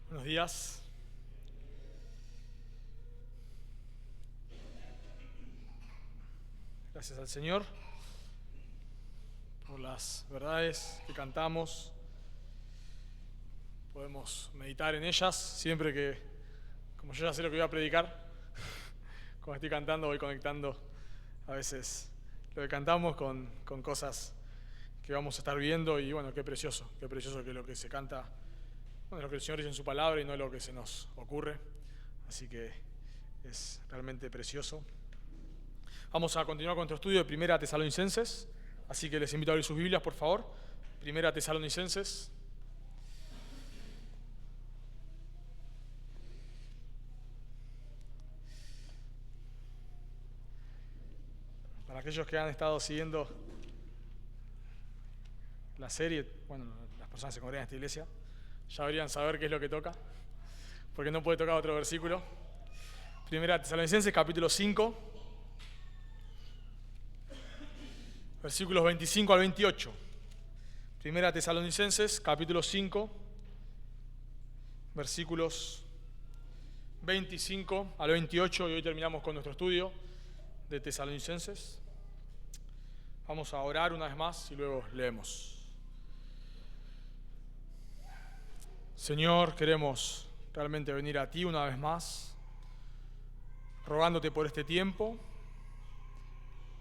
Buenos días. Gracias al Señor por las verdades que cantamos. Podemos meditar en ellas siempre que, como yo ya sé lo que voy a predicar, cuando estoy cantando voy conectando a veces lo que cantamos con cosas que vamos a estar viendo y bueno, qué precioso que lo que se canta, bueno, lo que el Señor dice en su palabra y no lo que se nos ocurre. Así que es realmente precioso. Vamos a continuar con nuestro estudio de 1 Tesalonicenses, así que les invito a abrir sus Biblias, por favor. 1 Tesalonicenses. Para aquellos que han estado siguiendo la serie, bueno, las personas que se congregan en esta iglesia, ya deberían saber qué es lo que toca, porque no puede tocar otro versículo. 1 Tesalonicenses, capítulo 5, versículos 25 al 28. 1 Tesalonicenses, capítulo 5, versículos 25 al 28, y hoy terminamos con nuestro estudio de Tesalonicenses. Vamos a orar una vez más y luego leemos. Señor, queremos realmente venir a ti una vez más, rogándote por este tiempo.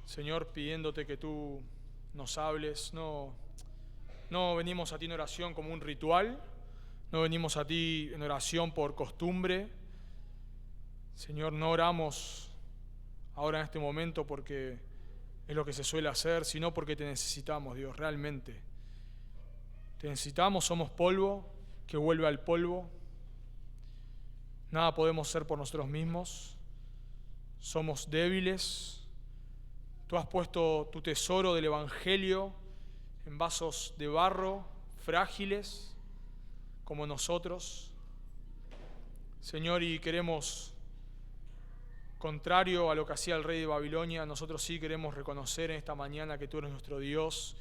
Señor, pidiéndote que tú nos hables. No venimos a ti en oración como un ritual, no venimos a ti en oración por costumbre. Señor, no oramos ahora en este momento porque es lo que se suele hacer, sino porque te necesitamos, Dios, realmente. Te necesitamos, somos polvo que vuelve al polvo. Nada podemos ser por nosotros mismos. Somos débiles. Tú has puesto tu tesoro del Evangelio en vasos de barro, frágiles, como nosotros. Señor, y queremos, contrario a lo que hacía el rey de Babilonia, nosotros sí queremos reconocer en esta mañana que tú eres nuestro Dios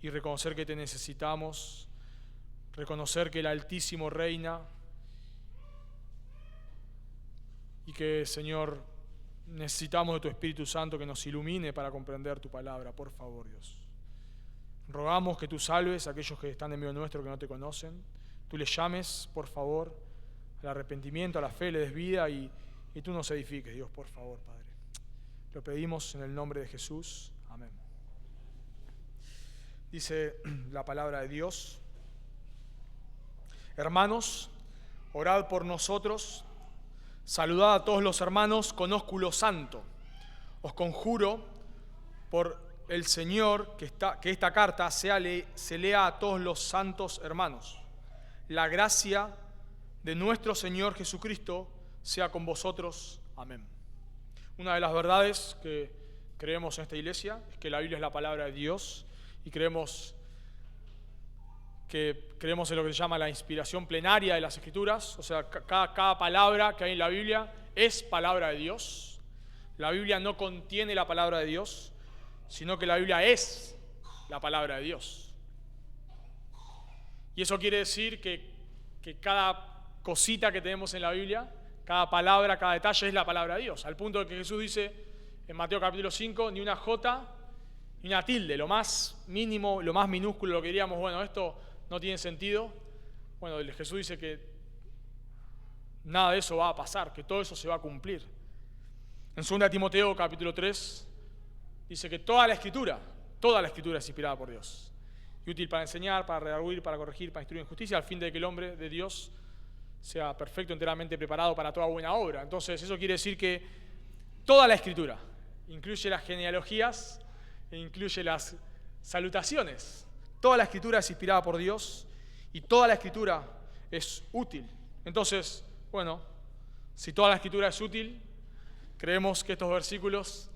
y reconocer que te necesitamos, reconocer que el Altísimo reina y que, Señor, necesitamos de tu Espíritu Santo que nos ilumine para comprender tu palabra. Por favor, Dios. Rogamos que tú salves a aquellos que están en medio nuestro que no te conocen. Tú les llames, por favor, al arrepentimiento, a la fe, le des vida y tú nos edifiques, Dios, por favor, Padre. Lo pedimos en el nombre de Jesús. Amén. Dice la palabra de Dios: Hermanos, orad por nosotros, saludad a todos los hermanos con ósculo santo. Os conjuro por el Señor que esta carta se lea a todos los santos hermanos. La gracia de nuestro Señor Jesucristo sea con vosotros. Amén. Una de las verdades que creemos en esta iglesia es que la Biblia es la palabra de Dios y creemos en lo que se llama la inspiración plenaria de las Escrituras. O sea, cada palabra que hay en la Biblia es palabra de Dios. La Biblia no contiene la palabra de Dios, sino que la Biblia es la palabra de Dios. Y eso quiere decir que cada cosita que tenemos en la Biblia, cada palabra, cada detalle es la palabra de Dios. Al punto de que Jesús dice en Mateo capítulo 5, ni una jota, ni una tilde, lo más mínimo, lo más minúsculo, lo que diríamos, bueno, esto no tiene sentido. Bueno, Jesús dice que nada de eso va a pasar, que todo eso se va a cumplir. En 2 Timoteo capítulo 3 dice que toda la escritura es inspirada por Dios y útil para enseñar, para redarguir, para corregir, para instruir en justicia, al fin de que el hombre de Dios sea perfecto, enteramente preparado para toda buena obra. Entonces, eso quiere decir que toda la escritura incluye las genealogías e incluye las salutaciones. Toda la escritura es inspirada por Dios y toda la escritura es útil. Entonces, bueno, si toda la escritura es útil, creemos que estos versículos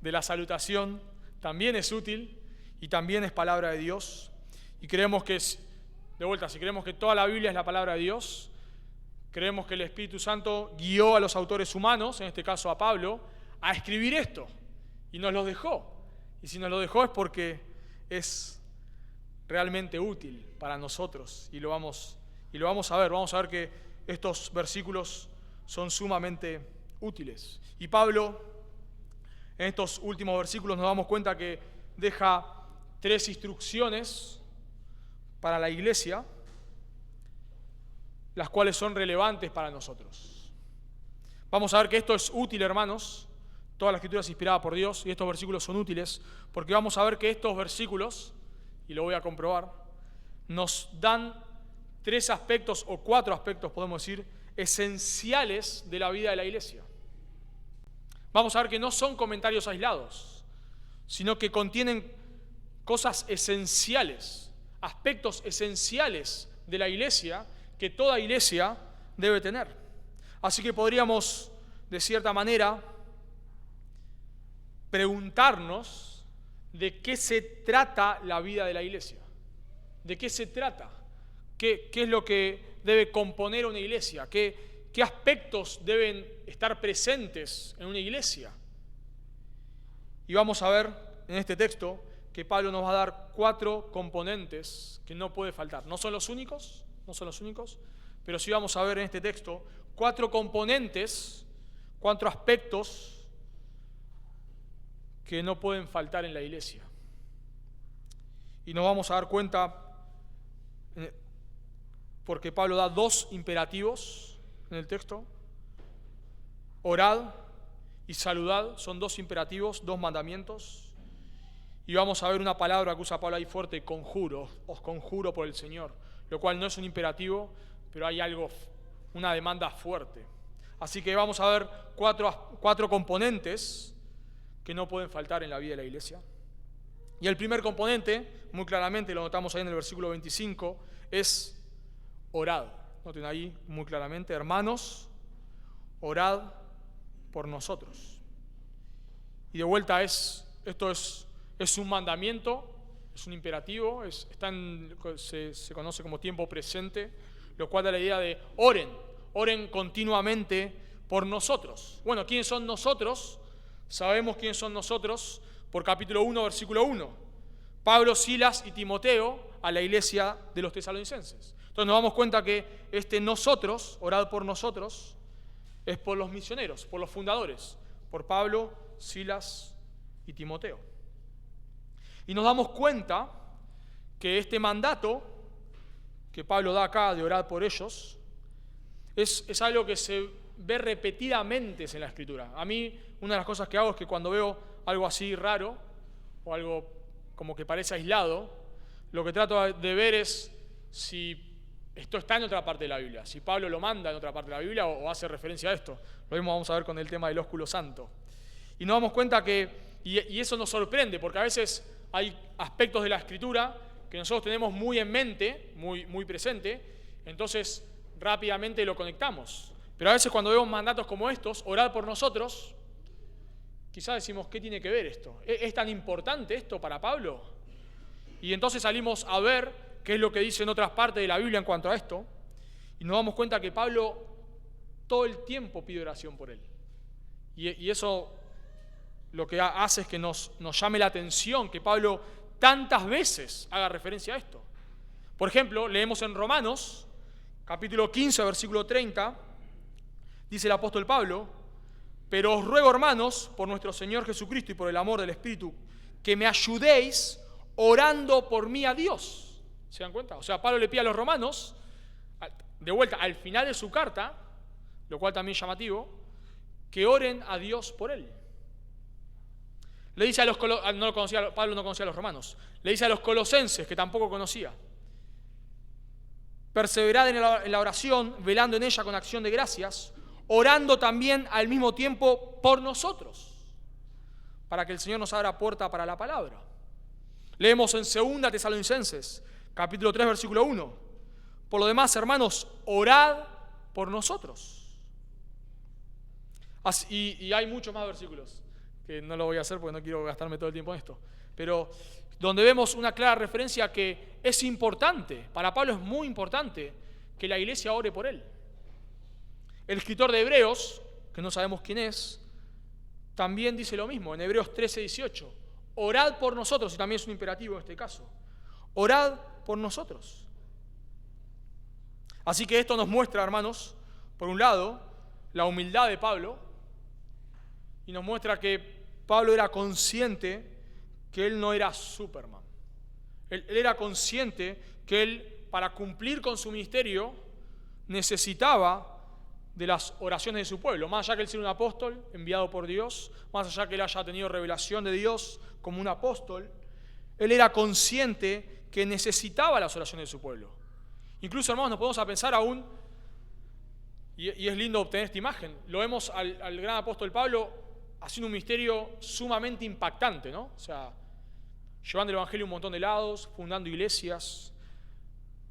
de la salutación también es útil y también es palabra de Dios. Y creemos que, de vuelta, si creemos que toda la Biblia es la palabra de Dios, creemos que el Espíritu Santo guió a los autores humanos, en este caso a Pablo, a escribir esto. y nos los dejó. Y si nos lo dejó es porque es realmente útil para nosotros. Y lo vamos a ver. Vamos a ver que estos versículos son sumamente útiles. Y Pablo, en estos últimos versículos, nos damos cuenta que deja 3 instrucciones para la iglesia, las cuales son relevantes para nosotros. Vamos a ver que esto es útil, hermanos. Toda la Escritura es inspirada por Dios y estos versículos son útiles porque vamos a ver que estos versículos, y lo voy a comprobar, nos dan 3 aspectos o 4 aspectos, podemos decir, esenciales de la vida de la iglesia. Vamos a ver que no son comentarios aislados, sino que contienen cosas esenciales, aspectos esenciales de la iglesia que toda iglesia debe tener. Así que podríamos, de cierta manera, preguntarnos de qué se trata la vida de la iglesia. ¿De qué se trata? ¿Qué es lo que debe componer una iglesia? ¿Qué aspectos deben estar presentes en una iglesia? Y vamos a ver en este texto que Pablo nos va a dar 4 componentes que no puede faltar. No son los únicos, pero sí vamos a ver en este texto 4 componentes, 4 aspectos que no pueden faltar en la iglesia. Y nos vamos a dar cuenta porque Pablo da 2 imperativos en el texto. Orad y saludad, son 2 imperativos, 2 mandamientos. Y vamos a ver una palabra que usa Pablo ahí fuerte, conjuro, os conjuro por el Señor, lo cual no es un imperativo, pero hay algo, una demanda fuerte. Así que vamos a ver 4 componentes que no pueden faltar en la vida de la iglesia. Y el primer componente, muy claramente, lo notamos ahí en el versículo 25, es orad. Noten ahí muy claramente, hermanos, orad por nosotros. Y de vuelta esto es un mandamiento, es un imperativo, se conoce como tiempo presente, lo cual da la idea de oren continuamente por nosotros. Bueno, ¿quiénes son nosotros? Sabemos quiénes son nosotros por capítulo 1, versículo 1. Pablo, Silas y Timoteo a la iglesia de los tesalonicenses. Entonces nos damos cuenta que nosotros, orad por nosotros, es por los misioneros, por los fundadores, por Pablo, Silas y Timoteo. Y nos damos cuenta que este mandato que Pablo da acá de orar por ellos es algo que se ve repetidamente en la Escritura. A mí, una de las cosas que hago es que cuando veo algo así raro o algo como que parece aislado, lo que trato de ver es si esto está en otra parte de la Biblia, si Pablo lo manda en otra parte de la Biblia o hace referencia a esto. Lo mismo vamos a ver con el tema del ósculo santo. Y nos damos cuenta que, y eso nos sorprende, porque a veces hay aspectos de la Escritura que nosotros tenemos muy en mente, muy presente, entonces rápidamente lo conectamos. Pero a veces cuando vemos mandatos como estos, orar por nosotros, quizás decimos, ¿qué tiene que ver esto? ¿Es tan importante esto para Pablo? Y entonces salimos a ver qué es lo que dice en otras partes de la Biblia en cuanto a esto, y nos damos cuenta que Pablo todo el tiempo pide oración por él. Y eso lo que hace es que nos llame la atención que Pablo tantas veces haga referencia a esto. Por ejemplo, leemos en Romanos, capítulo 15, versículo 30, dice el apóstol Pablo, pero os ruego, hermanos, por nuestro Señor Jesucristo y por el amor del Espíritu, que me ayudéis orando por mí a Dios. ¿Se dan cuenta? O sea, Pablo le pide a los romanos, de vuelta, al final de su carta, lo cual también es llamativo, que oren a Dios por él. Le dice a los Pablo no conocía a los romanos, le dice a los colosenses, que tampoco conocía, perseverad en la oración, velando en ella con acción de gracias, orando también al mismo tiempo por nosotros, para que el Señor nos abra puerta para la palabra. Leemos en 2 Tesalonicenses, capítulo 3, versículo 1. Por lo demás, hermanos, orad por nosotros. Y hay muchos más versículos, que no lo voy a hacer porque no quiero gastarme todo el tiempo en esto, pero donde vemos una clara referencia que es importante, para Pablo es muy importante, que la iglesia ore por él. El escritor de Hebreos, que no sabemos quién es, también dice lo mismo en Hebreos 13:18. Orad por nosotros, y también es un imperativo en este caso. Orad por nosotros. Así que esto nos muestra, hermanos, por un lado, la humildad de Pablo, y nos muestra que Pablo era consciente que él no era Superman. Él era consciente que él, para cumplir con su ministerio, necesitaba de las oraciones de su pueblo. Más allá que él sea un apóstol enviado por Dios, más allá que él haya tenido revelación de Dios como un apóstol, él era consciente que necesitaba las oraciones de su pueblo. Incluso, hermanos, nos podemos a pensar aún, y es lindo obtener esta imagen, lo vemos al gran apóstol Pablo haciendo un ministerio sumamente impactante, ¿no? O sea, llevando el evangelio a un montón de lados, fundando iglesias.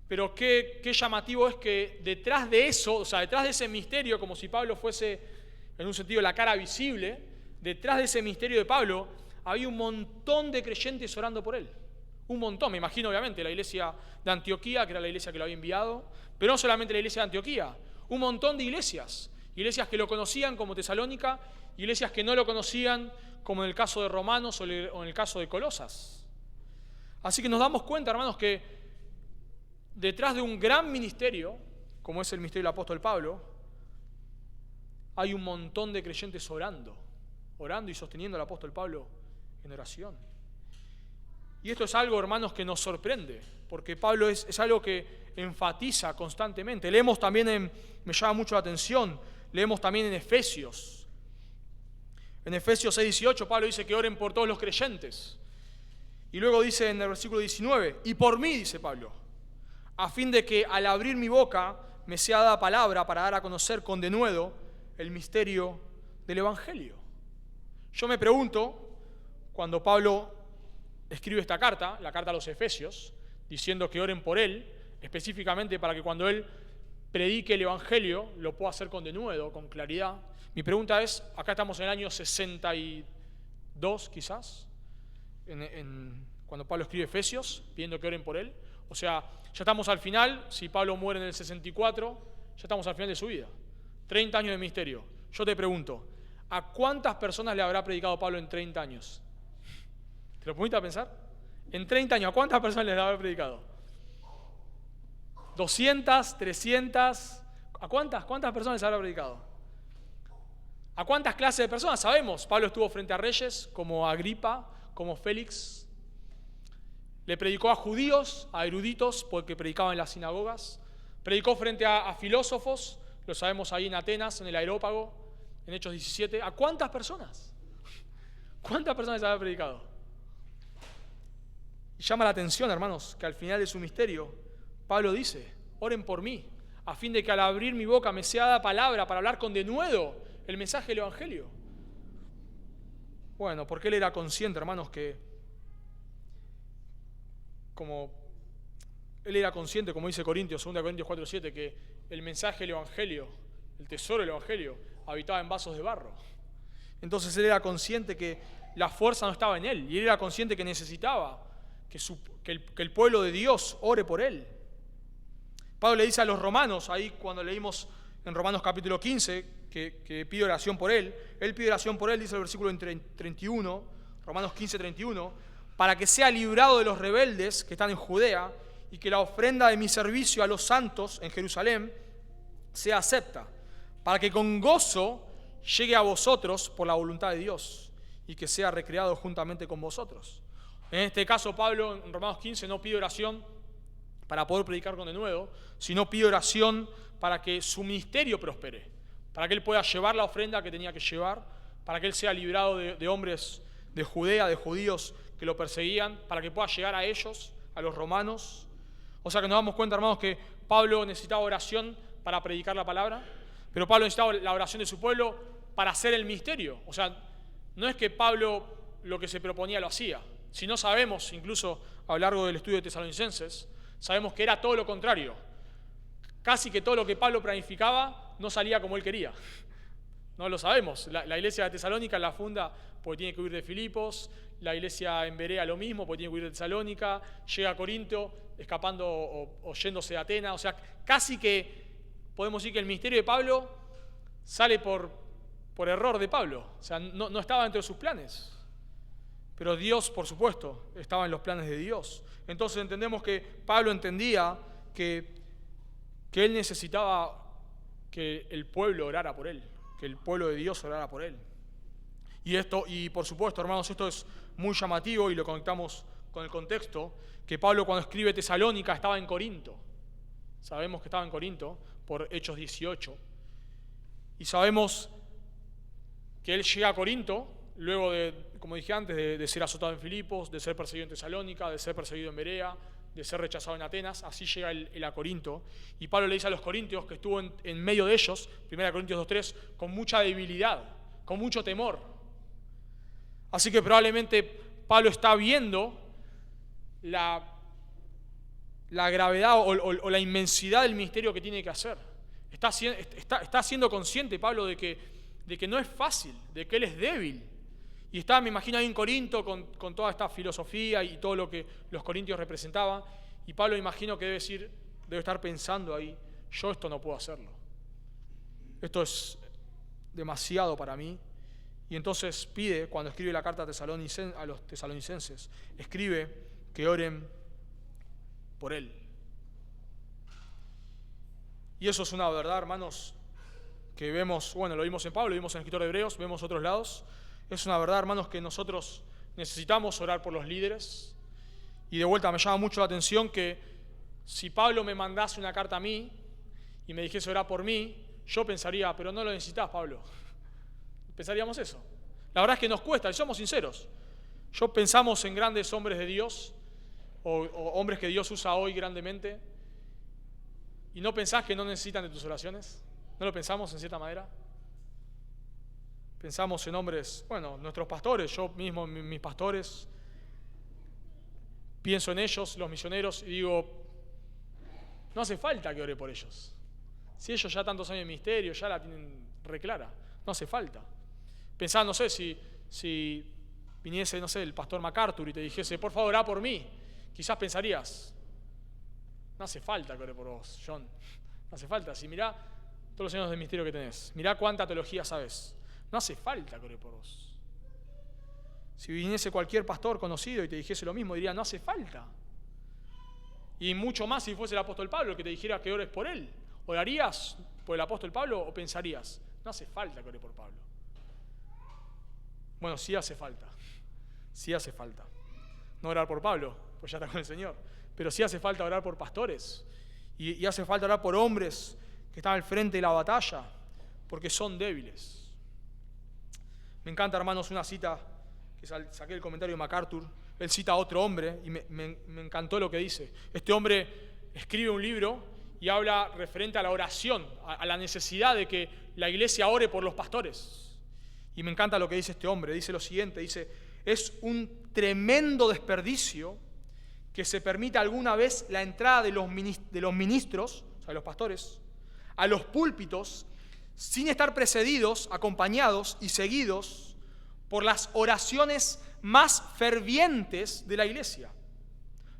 Pero qué llamativo es que detrás de eso, o sea, detrás de ese misterio, como si Pablo fuese, en un sentido, la cara visible, detrás de ese misterio de Pablo, había un montón de creyentes orando por él. Un montón, me imagino, obviamente, la iglesia de Antioquía, que era la iglesia que lo había enviado, pero no solamente la iglesia de Antioquía, un montón de iglesias que lo conocían como Tesalónica, iglesias que no lo conocían, como en el caso de Romanos o en el caso de Colosas. Así que nos damos cuenta, hermanos, que detrás de un gran ministerio, como es el ministerio del apóstol Pablo, hay un montón de creyentes orando y sosteniendo al apóstol Pablo en oración. Y esto es algo, hermanos, que nos sorprende, porque Pablo es algo que enfatiza constantemente. Leemos también, me llama mucho la atención, leemos también en Efesios. En Efesios 6:18 Pablo dice que oren por todos los creyentes. Y luego dice en el versículo 19, y por mí, dice Pablo, a fin de que al abrir mi boca me sea dada palabra para dar a conocer con denuedo el misterio del Evangelio. Yo me pregunto, cuando Pablo escribe esta carta, la carta a los Efesios, diciendo que oren por él, específicamente para que cuando él predique el Evangelio lo pueda hacer con denuedo, con claridad. Mi pregunta es, acá estamos en el año 62 quizás, cuando Pablo escribe Efesios, pidiendo que oren por él. O sea, ya estamos al final, si Pablo muere en el 64, ya estamos al final de su vida. 30 años de ministerio. Yo te pregunto, ¿a cuántas personas le habrá predicado Pablo en 30 años? ¿Te lo pusiste a pensar? En 30 años, ¿a cuántas personas les habrá predicado? 200, 300, ¿a cuántas personas les habrá predicado? ¿A cuántas clases de personas? Sabemos, Pablo estuvo frente a reyes como Agripa, como Félix. Le predicó a judíos, a eruditos, porque predicaban en las sinagogas. Predicó frente a filósofos, lo sabemos ahí en Atenas, en el Areópago, en Hechos 17. ¿A cuántas personas? ¿Cuántas personas les habrá predicado? Y llama la atención, hermanos, que al final de su misterio, Pablo dice, oren por mí, a fin de que al abrir mi boca me sea dada palabra para hablar con denuedo el mensaje del Evangelio. Bueno, porque él era consciente, hermanos, como dice Corintios, 2 Corintios 4:7, que el mensaje del Evangelio, el tesoro del Evangelio, habitaba en vasos de barro. Entonces él era consciente que la fuerza no estaba en él, y él era consciente que necesitaba que el pueblo de Dios ore por él. Pablo le dice a los romanos, ahí cuando leímos en Romanos capítulo 15, que pide oración por él. Él pide oración por él, dice el versículo 31, Romanos 15:31, para que sea librado de los rebeldes que están en Judea y que la ofrenda de mi servicio a los santos en Jerusalén sea acepta, para que con gozo llegue a vosotros por la voluntad de Dios y que sea recreado juntamente con vosotros. En este caso, Pablo en Romanos 15 no pide oración para poder predicar con denuedo, sino pide oración para que su ministerio prospere, para que él pueda llevar la ofrenda que tenía que llevar, para que él sea librado de hombres de Judea, de judíos que lo perseguían, para que pueda llegar a ellos, a los romanos. O sea que nos damos cuenta, hermanos, que Pablo necesitaba oración para predicar la palabra, pero Pablo necesitaba la oración de su pueblo para hacer el misterio. O sea, no es que Pablo lo que se proponía lo hacía. Si no sabemos, incluso a lo largo del estudio de Tesalonicenses, sabemos que era todo lo contrario. Casi que todo lo que Pablo planificaba no salía como él quería. No lo sabemos. La iglesia de Tesalónica la funda porque tiene que huir de Filipos, la iglesia en Berea lo mismo porque tiene que huir de Tesalónica, llega a Corinto escapando o yéndose de Atenas. O sea, casi que podemos decir que el ministerio de Pablo sale por por error de Pablo. O sea, no estaba dentro de sus planes. Pero Dios, por supuesto, estaba en los planes de Dios. Entonces entendemos que Pablo entendía que él necesitaba que el pueblo orara por él, que el pueblo de Dios orara por él. Y por supuesto, hermanos, esto es muy llamativo y lo conectamos con el contexto, que Pablo cuando escribe Tesalónica estaba en Corinto. Sabemos que estaba en Corinto por Hechos 18. Y sabemos que él llega a Corinto luego de, como dije antes, de ser azotado en Filipos, de ser perseguido en Tesalónica, de ser perseguido en Berea, de ser rechazado en Atenas. Así llega él a Corinto. Y Pablo le dice a los corintios que estuvo en medio de ellos, 1 Corintios 2:3, con mucha debilidad, con mucho temor. Así que probablemente Pablo está viendo la gravedad o la inmensidad del ministerio que tiene que hacer. Está siendo consciente Pablo de que no es fácil, de que él es débil. Y está, me imagino, ahí en Corinto con toda esta filosofía y todo lo que los corintios representaban. Y Pablo, imagino que debe estar pensando ahí, yo esto no puedo hacerlo. Esto es demasiado para mí. Y entonces pide, cuando escribe la carta a los tesalonicenses, escribe que oren por él. Y eso es una verdad, hermanos, que vemos, lo vimos en Pablo, lo vimos en el escritor de Hebreos, vemos otros lados. Es una verdad, hermanos, que nosotros necesitamos orar por los líderes. Y de vuelta me llama mucho la atención que si Pablo me mandase una carta a mí y me dijese orar por mí, yo pensaría, pero no lo necesitas, Pablo. Pensaríamos eso. La verdad es que nos cuesta, y somos sinceros. Pensamos en grandes hombres de Dios, o hombres que Dios usa hoy grandemente, y ¿no pensás que no necesitan de tus oraciones? ¿No lo pensamos en cierta manera? Pensamos en hombres, nuestros pastores, yo mismo, mis pastores, pienso en ellos, los misioneros, y digo, no hace falta que ore por ellos. Si ellos ya tantos años de ministerio, ya la tienen reclara, no hace falta. Pensá, no sé, si viniese, no sé, el pastor MacArthur y te dijese, por favor, orá por mí, quizás pensarías, no hace falta que ore por vos, John, no hace falta. Si mirá todos los años de ministerio que tenés, mirá cuánta teología sabes, no hace falta que ore por vos. Si viniese cualquier pastor conocido y te dijese lo mismo, diría, no hace falta. Y mucho más si fuese el apóstol Pablo el que te dijera que ores por él. ¿Orarías por el apóstol Pablo o pensarías, no hace falta que ore por Pablo? Bueno, sí hace falta. Sí hace falta. No orar por Pablo, pues ya está con el Señor. Pero sí hace falta orar por pastores. Y hace falta orar por hombres que están al frente de la batalla, porque son débiles. Me encanta, hermanos, una cita que saqué del comentario de MacArthur. Él cita a otro hombre y me encantó lo que dice. Este hombre escribe un libro y habla referente a la oración, a la necesidad de que la iglesia ore por los pastores. Y me encanta lo que dice este hombre. Dice lo siguiente, dice, es un tremendo desperdicio que se permita alguna vez la entrada de los ministros, o sea, de los pastores, a los púlpitos sin estar precedidos, acompañados y seguidos por las oraciones más fervientes de la iglesia.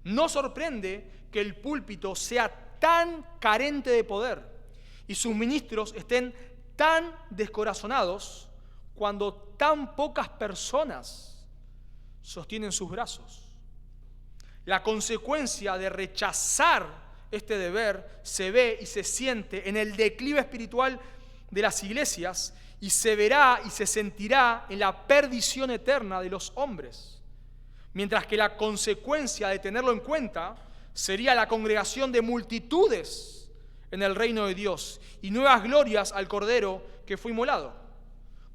No sorprende que el púlpito sea tan carente de poder y sus ministros estén tan descorazonados cuando tan pocas personas sostienen sus brazos. La consecuencia de rechazar este deber se ve y se siente en el declive espiritual de las iglesias y se verá y se sentirá en la perdición eterna de los hombres. Mientras que la consecuencia de tenerlo en cuenta sería la congregación de multitudes en el reino de Dios y nuevas glorias al Cordero que fue inmolado.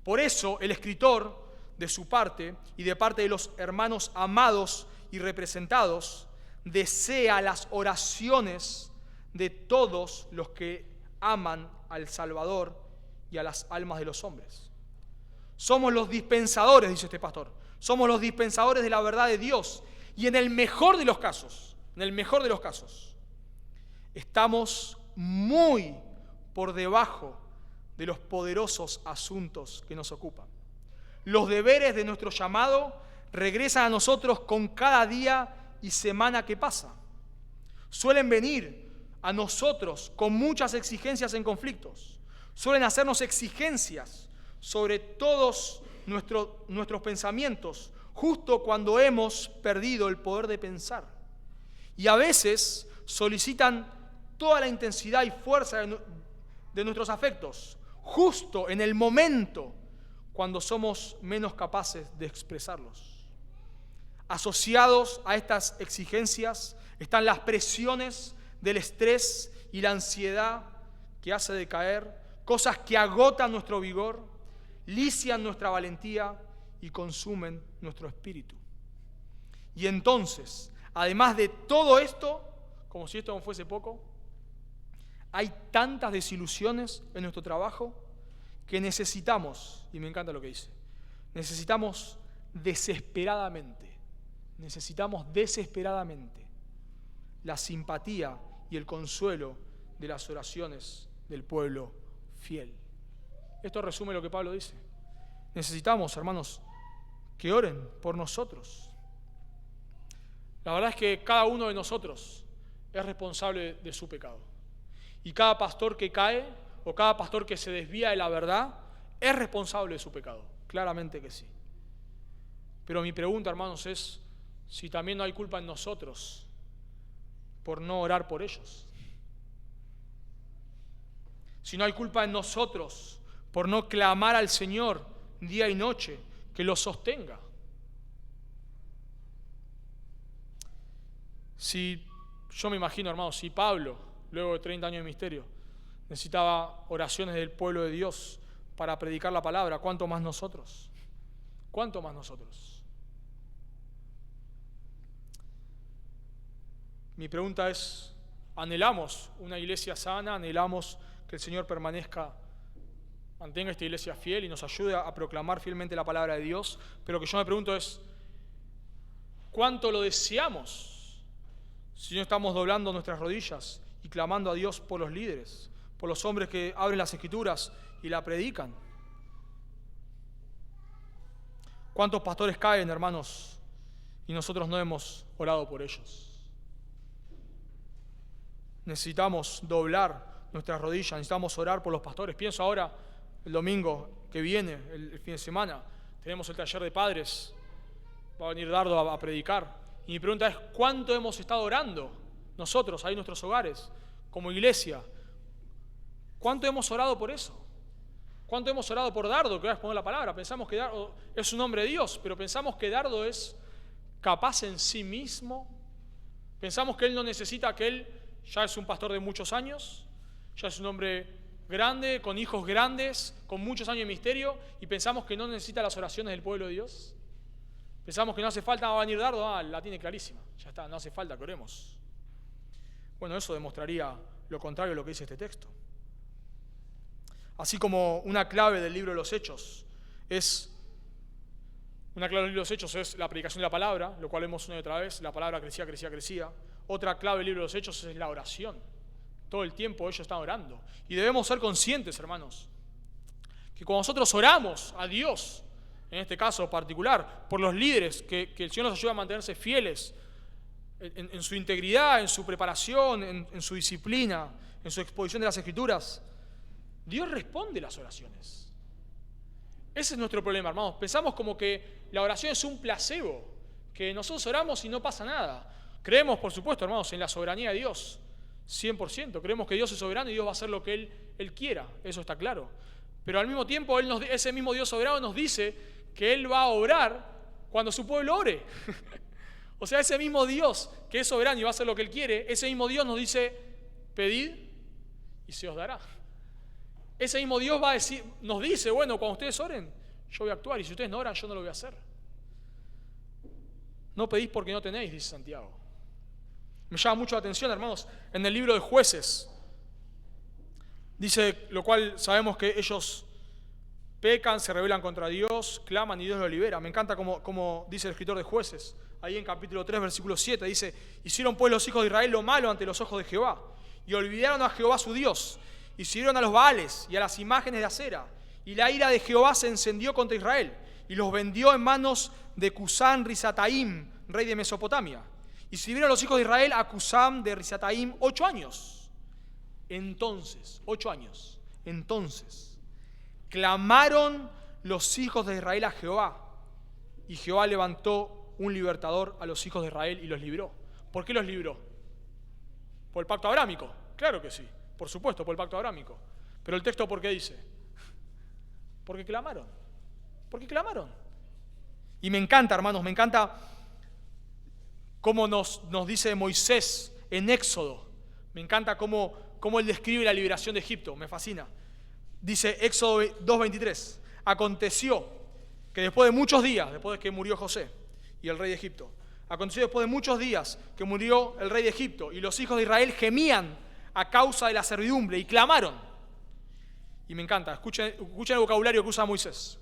Por eso el escritor, de su parte y de parte de los hermanos amados y representados, desea las oraciones de todos los que aman al Salvador y a las almas de los hombres. Somos los dispensadores, dice este pastor, somos los dispensadores de la verdad de Dios y en el mejor de los casos, estamos muy por debajo de los poderosos asuntos que nos ocupan. Los deberes de nuestro llamado regresan a nosotros con cada día y semana que pasa. Suelen venir a nosotros con muchas exigencias en conflictos. Suelen hacernos exigencias sobre todos nuestros pensamientos, justo cuando hemos perdido el poder de pensar. Y a veces solicitan toda la intensidad y fuerza de nuestros afectos, justo en el momento cuando somos menos capaces de expresarlos. Asociados a estas exigencias están las presiones del estrés y la ansiedad que hace decaer, cosas que agotan nuestro vigor, lisian nuestra valentía y consumen nuestro espíritu. Y entonces, además de todo esto, como si esto no fuese poco, hay tantas desilusiones en nuestro trabajo que necesitamos, y me encanta lo que dice, necesitamos desesperadamente la simpatía y el consuelo de las oraciones del pueblo fiel. Esto resume lo que Pablo dice. Necesitamos, hermanos, que oren por nosotros. La verdad es que cada uno de nosotros es responsable de su pecado. Y cada pastor que cae o cada pastor que se desvía de la verdad es responsable de su pecado. Claramente que sí. Pero mi pregunta, hermanos, es si también no hay culpa en nosotros por no orar por ellos. Si no hay culpa en nosotros por no clamar al Señor día y noche que los sostenga. Si yo me imagino, hermanos, si Pablo, luego de 30 años de ministerio, necesitaba oraciones del pueblo de Dios para predicar la palabra, ¿cuánto más nosotros? ¿Cuánto más nosotros? Mi pregunta es, ¿anhelamos una iglesia sana? ¿Anhelamos que el Señor mantenga esta iglesia fiel y nos ayude a proclamar fielmente la palabra de Dios? Pero lo que yo me pregunto es, ¿cuánto lo deseamos si no estamos doblando nuestras rodillas y clamando a Dios por los líderes, por los hombres que abren las Escrituras y la predican? ¿Cuántos pastores caen, hermanos, y nosotros no hemos orado por ellos? Necesitamos doblar nuestras rodillas, necesitamos orar por los pastores. Pienso ahora, el domingo que viene, el fin de semana, tenemos el taller de padres, va a venir Dardo a predicar. Y mi pregunta es, ¿cuánto hemos estado orando nosotros, ahí en nuestros hogares, como iglesia? ¿Cuánto hemos orado por eso? ¿Cuánto hemos orado por Dardo, que va a exponer la palabra? Pensamos que Dardo es un hombre de Dios, pero pensamos que Dardo es capaz en sí mismo. Pensamos que él no necesita, que él ya es un pastor de muchos años, ya es un hombre grande, con hijos grandes, con muchos años de ministerio, y pensamos que no necesita las oraciones del pueblo de Dios. Pensamos que no hace falta, va a venir Dardo, la tiene clarísima, ya está, no hace falta que oremos. Bueno, eso demostraría lo contrario de lo que dice este texto. Así como una clave del libro de los Hechos es la predicación de la palabra, lo cual vemos una y otra vez, la palabra crecía. Otra clave del libro de los Hechos es la oración. Todo el tiempo ellos están orando. Y debemos ser conscientes, hermanos, que cuando nosotros oramos a Dios, en este caso particular, por los líderes, que el Señor nos ayuda a mantenerse fieles en su integridad, en su preparación, en su disciplina, en su exposición de las Escrituras, Dios responde las oraciones. Ese es nuestro problema, hermanos. Pensamos como que la oración es un placebo, que nosotros oramos y no pasa nada. Creemos, por supuesto, hermanos, en la soberanía de Dios, 100%. Creemos que Dios es soberano y Dios va a hacer lo que Él quiera, eso está claro. Pero al mismo tiempo, ese mismo Dios soberano nos dice que Él va a obrar cuando su pueblo ore. O sea, ese mismo Dios que es soberano y va a hacer lo que Él quiere, ese mismo Dios nos dice, pedid y se os dará. Ese mismo Dios nos dice, bueno, cuando ustedes oren, yo voy a actuar, y si ustedes no oran, yo no lo voy a hacer. No pedís porque no tenéis, dice Santiago. Me llama mucho la atención, hermanos, en el libro de Jueces, dice, lo cual sabemos que ellos pecan, se rebelan contra Dios, claman y Dios los libera. Me encanta como dice el escritor de Jueces, ahí en capítulo 3, versículo 7, dice, hicieron pues los hijos de Israel lo malo ante los ojos de Jehová, y olvidaron a Jehová su Dios, y sirvieron a los Baales y a las imágenes de acera, y la ira de Jehová se encendió contra Israel, y los vendió en manos de Cusán Risataim, rey de Mesopotamia. Y sirvieron los hijos de Israel a Cusán de Risataim 8 años. Entonces, 8 años. Entonces, Clamaron los hijos de Israel a Jehová, y Jehová levantó un libertador a los hijos de Israel y los libró. ¿Por qué los libró? ¿Por el pacto abrámico? Claro que sí, por supuesto, por el pacto abrámico. Pero el texto, ¿por qué dice? Porque clamaron. Porque clamaron. Y me encanta, hermanos, me encanta cómo nos dice Moisés en Éxodo. Me encanta cómo él describe la liberación de Egipto. Me fascina. Dice Éxodo 2:23. Aconteció que después de muchos días, después de que murió José y el rey de Egipto, aconteció después de muchos días que murió el rey de Egipto y los hijos de Israel gemían a causa de la servidumbre y clamaron. Y me encanta, escuchen el vocabulario que usa Moisés.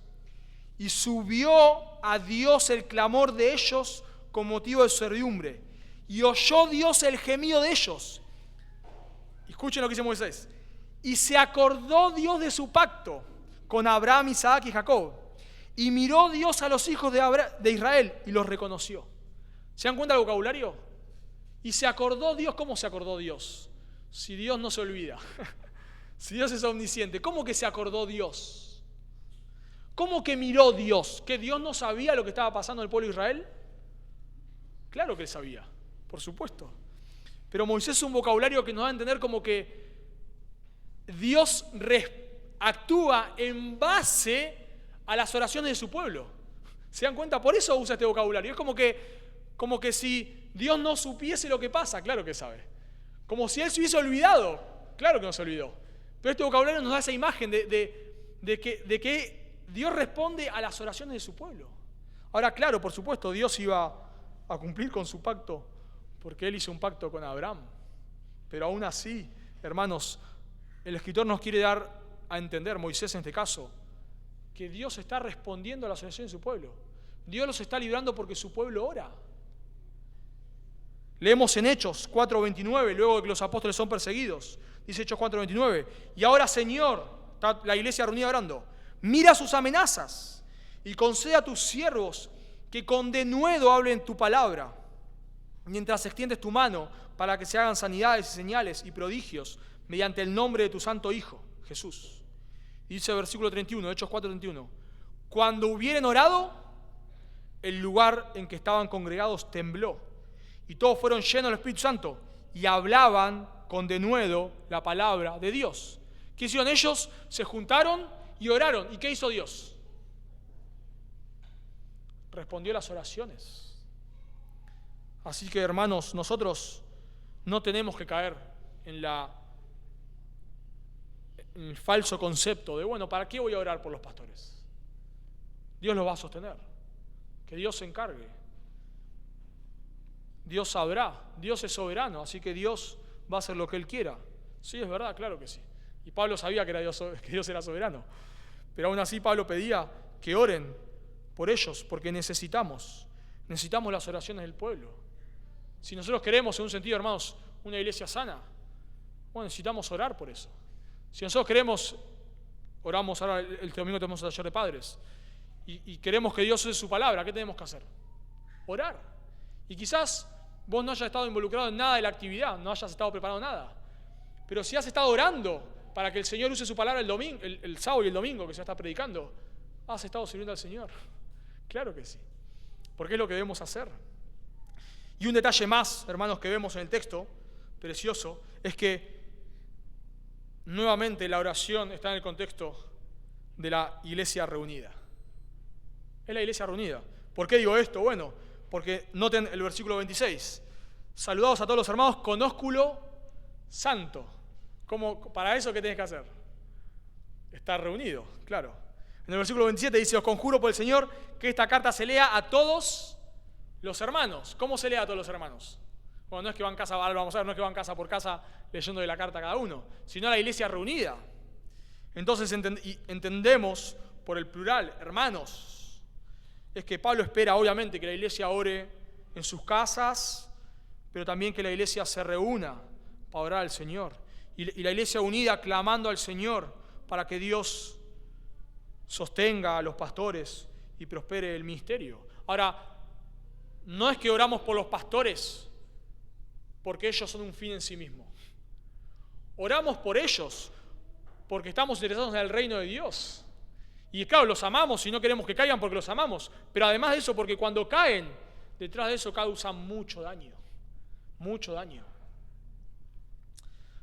Y subió a Dios el clamor de ellos con motivo de su servidumbre. Y oyó Dios el gemido de ellos. Escuchen lo que dice Moisés. Y se acordó Dios de su pacto con Abraham, Isaac y Jacob. Y miró Dios a los hijos de Israel y los reconoció. ¿Se dan cuenta del vocabulario? Y se acordó Dios. ¿Cómo se acordó Dios? Si Dios no se olvida. Si Dios es omnisciente, ¿cómo que se acordó Dios? ¿Cómo que miró Dios? ¿Que Dios no sabía lo que estaba pasando en el pueblo de Israel? Claro que él sabía, por supuesto. Pero Moisés es un vocabulario que nos da a entender como que Dios actúa en base a las oraciones de su pueblo. ¿Se dan cuenta? Por eso usa este vocabulario. Es como que si Dios no supiese lo que pasa, claro que sabe. Como si él se hubiese olvidado, claro que no se olvidó. Pero este vocabulario nos da esa imagen de que Dios responde a las oraciones de su pueblo. Ahora, claro, por supuesto, Dios iba a cumplir con su pacto, porque Él hizo un pacto con Abraham. Pero aún así, hermanos, el escritor nos quiere dar a entender, Moisés en este caso, que Dios está respondiendo a las oraciones de su pueblo. Dios los está librando porque su pueblo ora. Leemos en Hechos 4:29, luego de que los apóstoles son perseguidos. Dice Hechos 4:29, y ahora, Señor, está la iglesia reunida orando, mira sus amenazas y concede a tus siervos que con denuedo hablen tu palabra, mientras extiendes tu mano para que se hagan sanidades y señales y prodigios mediante el nombre de tu santo Hijo, Jesús. Y dice el versículo 31, Hechos 4:31, cuando hubieren orado, el lugar en que estaban congregados tembló, y todos fueron llenos del Espíritu Santo y hablaban con denuedo la palabra de Dios. ¿Qué hicieron ellos? Se juntaron y oraron. ¿Y qué hizo Dios? Respondió las oraciones. Así que, hermanos, nosotros no tenemos que caer en el falso concepto de, bueno, ¿para qué voy a orar por los pastores? Dios los va a sostener. Que Dios se encargue. Dios sabrá. Dios es soberano, así que Dios va a hacer lo que Él quiera. Sí, es verdad, claro que sí. Y Pablo sabía que Dios era soberano. Pero aún así Pablo pedía que oren por ellos, porque necesitamos las oraciones del pueblo. Si nosotros queremos, en un sentido, hermanos, una iglesia sana, bueno, necesitamos orar por eso. Si nosotros queremos, oramos ahora, el domingo tenemos el taller de padres, y queremos que Dios use su palabra, ¿qué tenemos que hacer? Orar. Y quizás vos no hayas estado involucrado en nada de la actividad, no hayas estado preparando nada. Pero si has estado orando para que el Señor use su palabra el sábado y el domingo que se está predicando, has estado sirviendo al Señor. Claro que sí. Porque es lo que debemos hacer. Y un detalle más, hermanos, que vemos en el texto, precioso, es que nuevamente la oración está en el contexto de la iglesia reunida. Es la iglesia reunida. ¿Por qué digo esto? Bueno, porque noten el versículo 26. Saludados a todos los hermanos con ósculo santo. ¿Para eso qué tenés que hacer? Estar reunido, claro. En el versículo 27 dice, os conjuro por el Señor que esta carta se lea a todos los hermanos. ¿Cómo se lee a todos los hermanos? Bueno, no es que van casa, ahora vamos a ver, no es que van casa por casa leyendo de la carta a cada uno, sino a la iglesia reunida. Entonces entendemos por el plural, hermanos, es que Pablo espera obviamente que la iglesia ore en sus casas, pero también que la iglesia se reúna para orar al Señor. Y la iglesia unida clamando al Señor para que Dios sostenga a los pastores y prospere el ministerio. Ahora, no es que oramos por los pastores porque ellos son un fin en sí mismo. Oramos por ellos porque estamos interesados en el reino de Dios. Y claro, los amamos y no queremos que caigan porque los amamos. Pero además de eso, porque cuando caen, detrás de eso causan mucho daño. Mucho daño.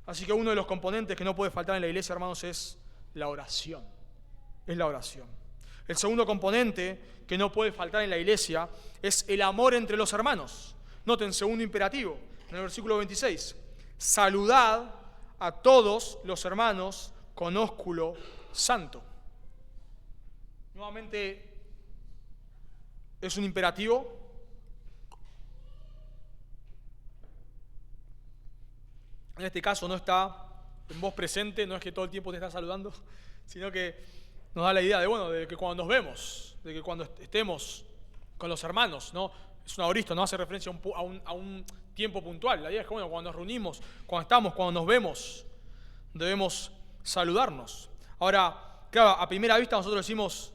Así que uno de los componentes que no puede faltar en la iglesia, hermanos, es la oración. Es la oración. El segundo componente que no puede faltar en la iglesia es el amor entre los hermanos. Noten, segundo imperativo, en el versículo 26. Saludad a todos los hermanos con ósculo santo. Nuevamente es un imperativo. En este caso no está en voz presente, no es que todo el tiempo te está saludando, sino que nos da la idea de que cuando nos vemos, de que cuando estemos con los hermanos, ¿no? Es una aorista, no hace referencia a un tiempo puntual. La idea es que cuando nos reunimos, cuando nos vemos, debemos saludarnos. Ahora, claro, a primera vista nosotros decimos,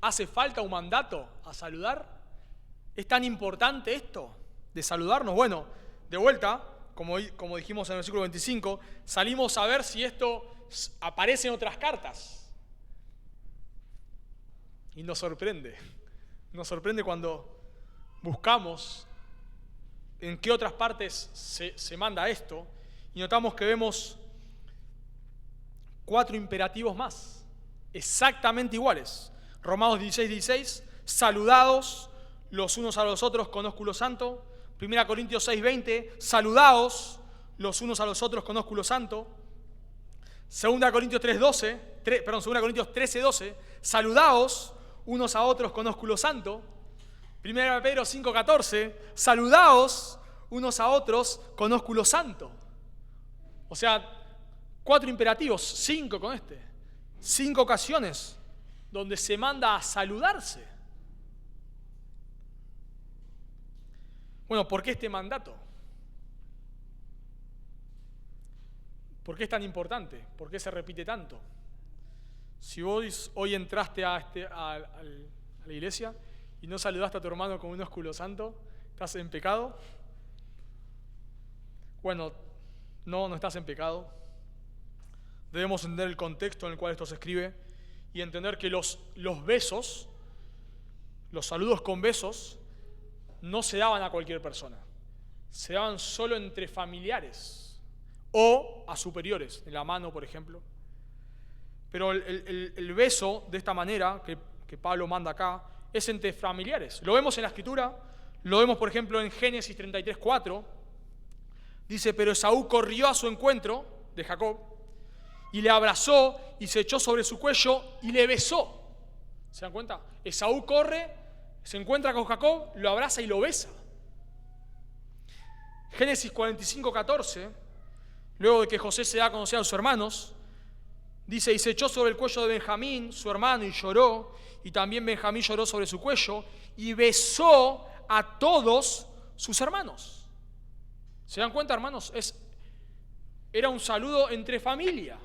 ¿hace falta un mandato a saludar? ¿Es tan importante esto de saludarnos? Bueno, de vuelta, como dijimos en el versículo 25, salimos a ver si esto aparece en otras cartas. Y nos sorprende. Nos sorprende cuando buscamos en qué otras partes se manda esto y notamos que vemos 4 imperativos más, exactamente iguales. Romanos 16:16, saludaos los unos a los otros con ósculo santo. 1 Corintios 6:20, saludaos los unos a los otros con ósculo santo. 2 Corintios 13:12, saludaos unos a otros con ósculo santo. 1 Pedro 5:14, saludaos unos a otros con ósculo santo. O sea, 4 imperativos, 5 con 5 ocasiones donde se manda a saludarse. Bueno, ¿por qué este mandato? ¿Por qué es tan importante? ¿Por qué se repite tanto? Si vos hoy entraste a la iglesia y no saludaste a tu hermano con un ósculo santo, ¿estás en pecado? Bueno, no estás en pecado. Debemos entender el contexto en el cual esto se escribe y entender que los besos, los saludos con besos, no se daban a cualquier persona. Se daban solo entre familiares o a superiores, en la mano, por ejemplo. Pero el beso, de esta manera, que Pablo manda acá, es entre familiares. Lo vemos en la Escritura, lo vemos, por ejemplo, en Génesis 33:4. Dice, pero Esaú corrió a su encuentro de Jacob y le abrazó y se echó sobre su cuello y le besó. ¿Se dan cuenta? Esaú corre, se encuentra con Jacob, lo abraza y lo besa. Génesis 45:14, luego de que José se da a conocer a sus hermanos, dice, y se echó sobre el cuello de Benjamín, su hermano, y lloró, y también Benjamín lloró sobre su cuello, y besó a todos sus hermanos. ¿Se dan cuenta, hermanos? Era un saludo entre familia.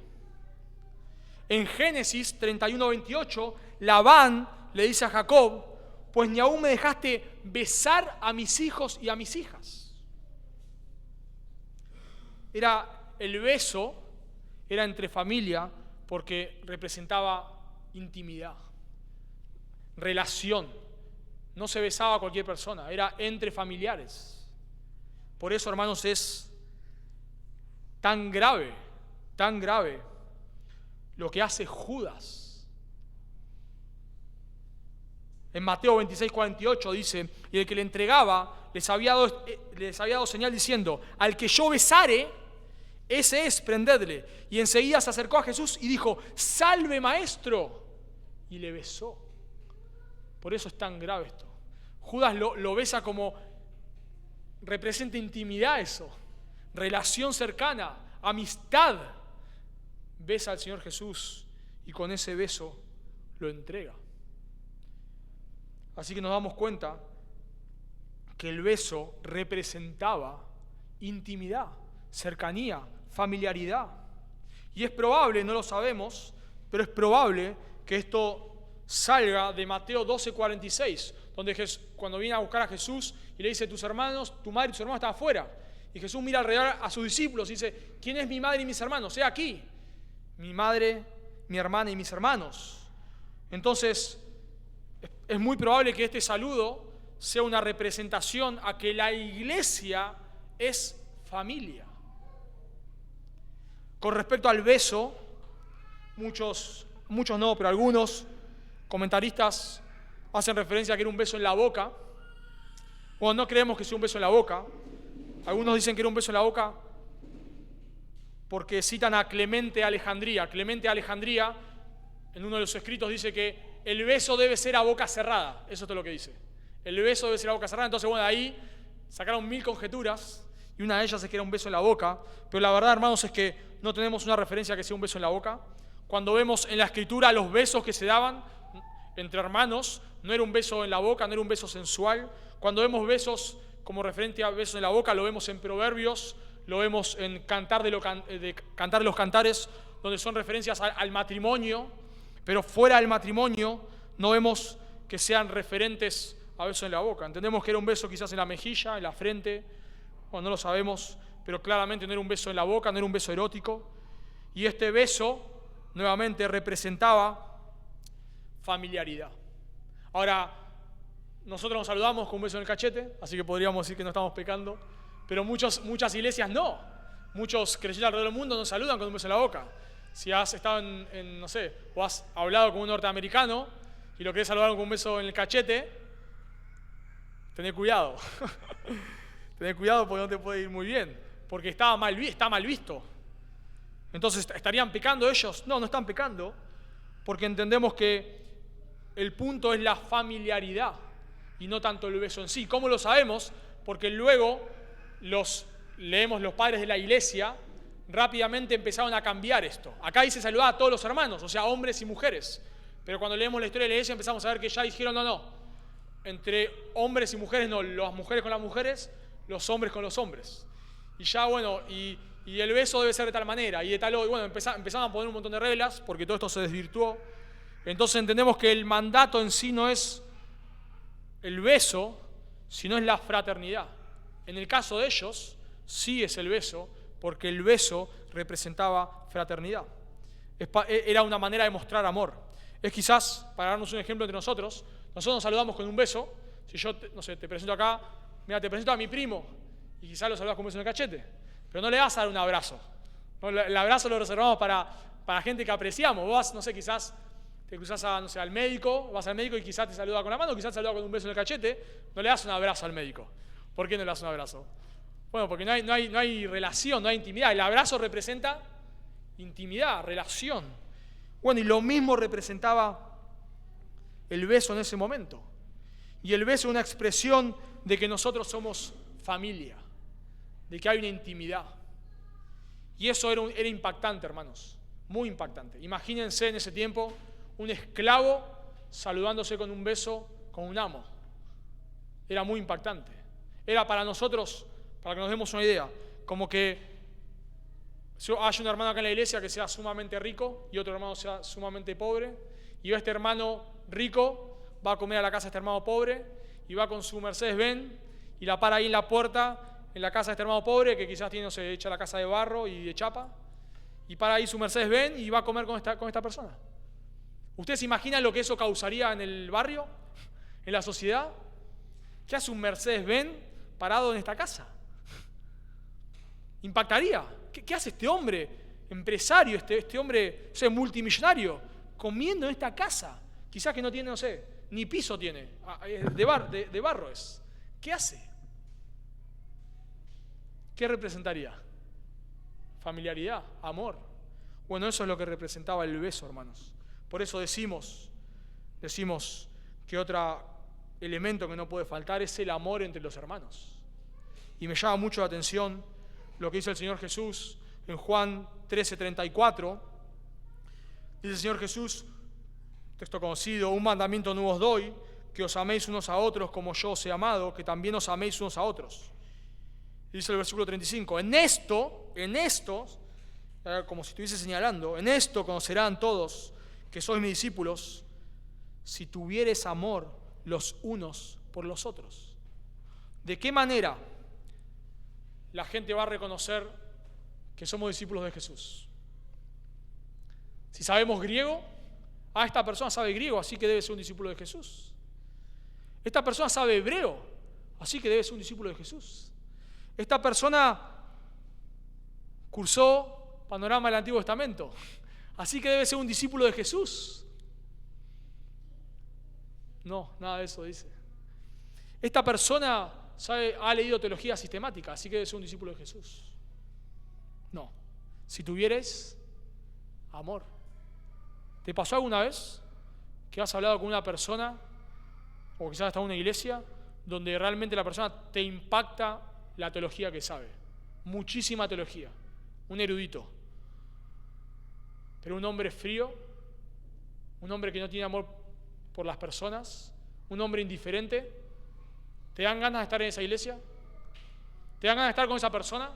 En Génesis 31:28, Labán le dice a Jacob, pues ni aún me dejaste besar a mis hijos y a mis hijas. El beso era entre familia porque representaba intimidad, relación. No se besaba a cualquier persona, era entre familiares. Por eso, hermanos, es tan grave lo que hace Judas. En Mateo 26:48 dice, y el que le entregaba les había dado señal diciendo, al que yo besare, ese es, prendedle. Y enseguida se acercó a Jesús y dijo, salve maestro, y le besó. Por eso es tan grave esto. Judas lo besa como representa intimidad eso, relación cercana, amistad. Besa al Señor Jesús y con ese beso lo entrega. Así que nos damos cuenta que el beso representaba intimidad, cercanía, familiaridad. Y es probable, no lo sabemos, pero es probable que esto salga de Mateo 12:46, donde cuando viene a buscar a Jesús y le dice, tus hermanos, tu madre y tus hermanos están afuera. Y Jesús mira alrededor a sus discípulos y dice, ¿quién es mi madre y mis hermanos? He aquí, mi madre, mi hermana y mis hermanos. Entonces, es muy probable que este saludo sea una representación a que la iglesia es familia. Con respecto al beso, muchos no, pero algunos comentaristas hacen referencia a que era un beso en la boca. Bueno, no creemos que sea un beso en la boca. Algunos dicen que era un beso en la boca porque citan a Clemente de Alejandría. Clemente de Alejandría, en uno de los escritos, dice que el beso debe ser a boca cerrada. Eso es todo lo que dice. El beso debe ser a boca cerrada. Entonces, bueno, de ahí sacaron 1000 conjeturas y una de ellas es que era un beso en la boca. Pero la verdad, hermanos, es que no tenemos una referencia a que sea un beso en la boca. Cuando vemos en la Escritura los besos que se daban entre hermanos, no era un beso en la boca, no era un beso sensual. Cuando vemos besos como referente a besos en la boca, lo vemos en Proverbios, lo vemos en Cantar de los Cantares, donde son referencias al matrimonio, pero fuera del matrimonio no vemos que sean referentes a besos en la boca. Entendemos que era un beso quizás en la mejilla, en la frente, bueno, no lo sabemos, pero claramente no era un beso en la boca, no era un beso erótico. Y este beso, nuevamente, representaba familiaridad. Ahora, nosotros nos saludamos con un beso en el cachete, así que podríamos decir que no estamos pecando, pero muchas iglesias no. Muchos creyentes alrededor del mundo nos saludan con un beso en la boca. Si has estado no sé, o has hablado con un norteamericano y lo querés saludar con un beso en el cachete, tené cuidado. Tené cuidado porque no te puede ir muy bien, porque está mal visto. Entonces, ¿estarían pecando ellos? No, no están pecando, porque entendemos que el punto es la familiaridad y no tanto el beso en sí. ¿Cómo lo sabemos? Porque luego leemos los padres de la iglesia, rápidamente empezaron a cambiar esto. Acá dice saludar a todos los hermanos, o sea, hombres y mujeres. Pero cuando leemos la historia de la iglesia empezamos a ver que ya dijeron no. Entre hombres y mujeres no, las mujeres con las mujeres, los hombres con los hombres. Y ya, bueno, y el beso debe ser de tal manera, y de tal, bueno, empezaron a poner un montón de reglas, porque todo esto se desvirtuó. Entonces entendemos que el mandato en sí no es el beso, sino es la fraternidad. En el caso de ellos, sí es el beso, porque el beso representaba fraternidad. Era una manera de mostrar amor. Es quizás, para darnos un ejemplo entre nosotros nos saludamos con un beso. Si yo, te presento acá, mira, te presento a mi primo, y quizás lo saludas con un beso en el cachete, pero no le vas a dar un abrazo. ¿No? El abrazo lo reservamos para gente que apreciamos. Vos vas, quizás te cruzás al médico, vas al médico y quizás te saluda con la mano, quizás te saluda con un beso en el cachete, no le das un abrazo al médico. ¿Por qué no le das un abrazo? Bueno, porque no hay relación, no hay intimidad. El abrazo representa intimidad, relación. Bueno, y lo mismo representaba el beso en ese momento. Y el beso es una expresión de que nosotros somos familia, de que hay una intimidad. Y eso era impactante, hermanos, muy impactante. Imagínense en ese tiempo un esclavo saludándose con un beso con un amo. Era muy impactante. Era para nosotros, para que nos demos una idea, como que hay un hermano acá en la iglesia que sea sumamente rico y otro hermano sea sumamente pobre, y este hermano rico va a comer a la casa de este hermano pobre y va con su Mercedes-Benz y la para ahí en la puerta, en la casa de este hermano pobre, que quizás tiene, hecha la casa de barro y de chapa, y para ahí su Mercedes-Benz y va a comer con esta persona. ¿Ustedes se imaginan lo que eso causaría en el barrio, en la sociedad? ¿Qué hace un Mercedes-Benz parado en esta casa? Impactaría. ¿Qué hace este hombre empresario, este hombre, multimillonario, comiendo en esta casa? Quizás que no tiene, ni piso tiene, de barro es. ¿Qué hace? ¿Qué representaría? Familiaridad, amor. Bueno, eso es lo que representaba el beso, hermanos. Por eso decimos que otro elemento que no puede faltar es el amor entre los hermanos. Y me llama mucho la atención lo que dice el Señor Jesús en Juan 13:34. Dice el Señor Jesús, texto conocido: un mandamiento nuevo os doy, que os améis unos a otros como yo os he amado, que también os améis unos a otros. Y dice el versículo 35, en esto, como si estuviese señalando, en esto conocerán todos que sois mis discípulos, si tuvieres amor los unos por los otros. ¿De qué manera la gente va a reconocer que somos discípulos de Jesús? Si sabemos griego, esta persona sabe griego, así que debe ser un discípulo de Jesús. Esta persona sabe hebreo, así que debe ser un discípulo de Jesús. Esta persona cursó panorama del Antiguo Testamento, así que debe ser un discípulo de Jesús. No, nada de eso dice. Esta persona ha leído teología sistemática, así que debe ser un discípulo de Jesús. No. Si tuvieres amor. ¿Te pasó alguna vez que has hablado con una persona, o quizás hasta una iglesia, donde realmente la persona te impacta la teología que sabe? Muchísima teología. Un erudito. Pero un hombre frío, un hombre que no tiene amor por las personas, un hombre indiferente. ¿Te dan ganas de estar en esa iglesia? ¿Te dan ganas de estar con esa persona?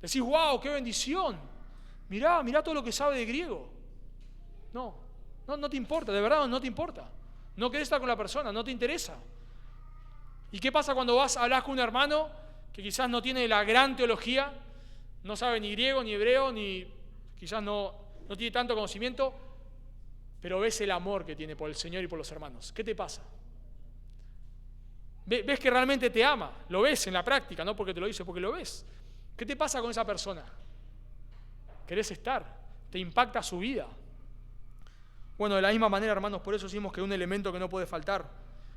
Decís, wow, qué bendición. Mirá todo lo que sabe de griego. No te importa, de verdad no te importa. No querés estar con la persona, no te interesa. ¿Y qué pasa cuando hablas con un hermano que quizás no tiene la gran teología, no sabe ni griego, ni hebreo, ni quizás no tiene tanto conocimiento, pero ves el amor que tiene por el Señor y por los hermanos? ¿Qué te pasa? Ves que realmente te ama, lo ves en la práctica, no porque te lo dice, porque lo ves. ¿Qué te pasa con esa persona? ¿Querés estar? ¿Te impacta su vida? Bueno, de la misma manera, hermanos, por eso decimos que un elemento que no puede faltar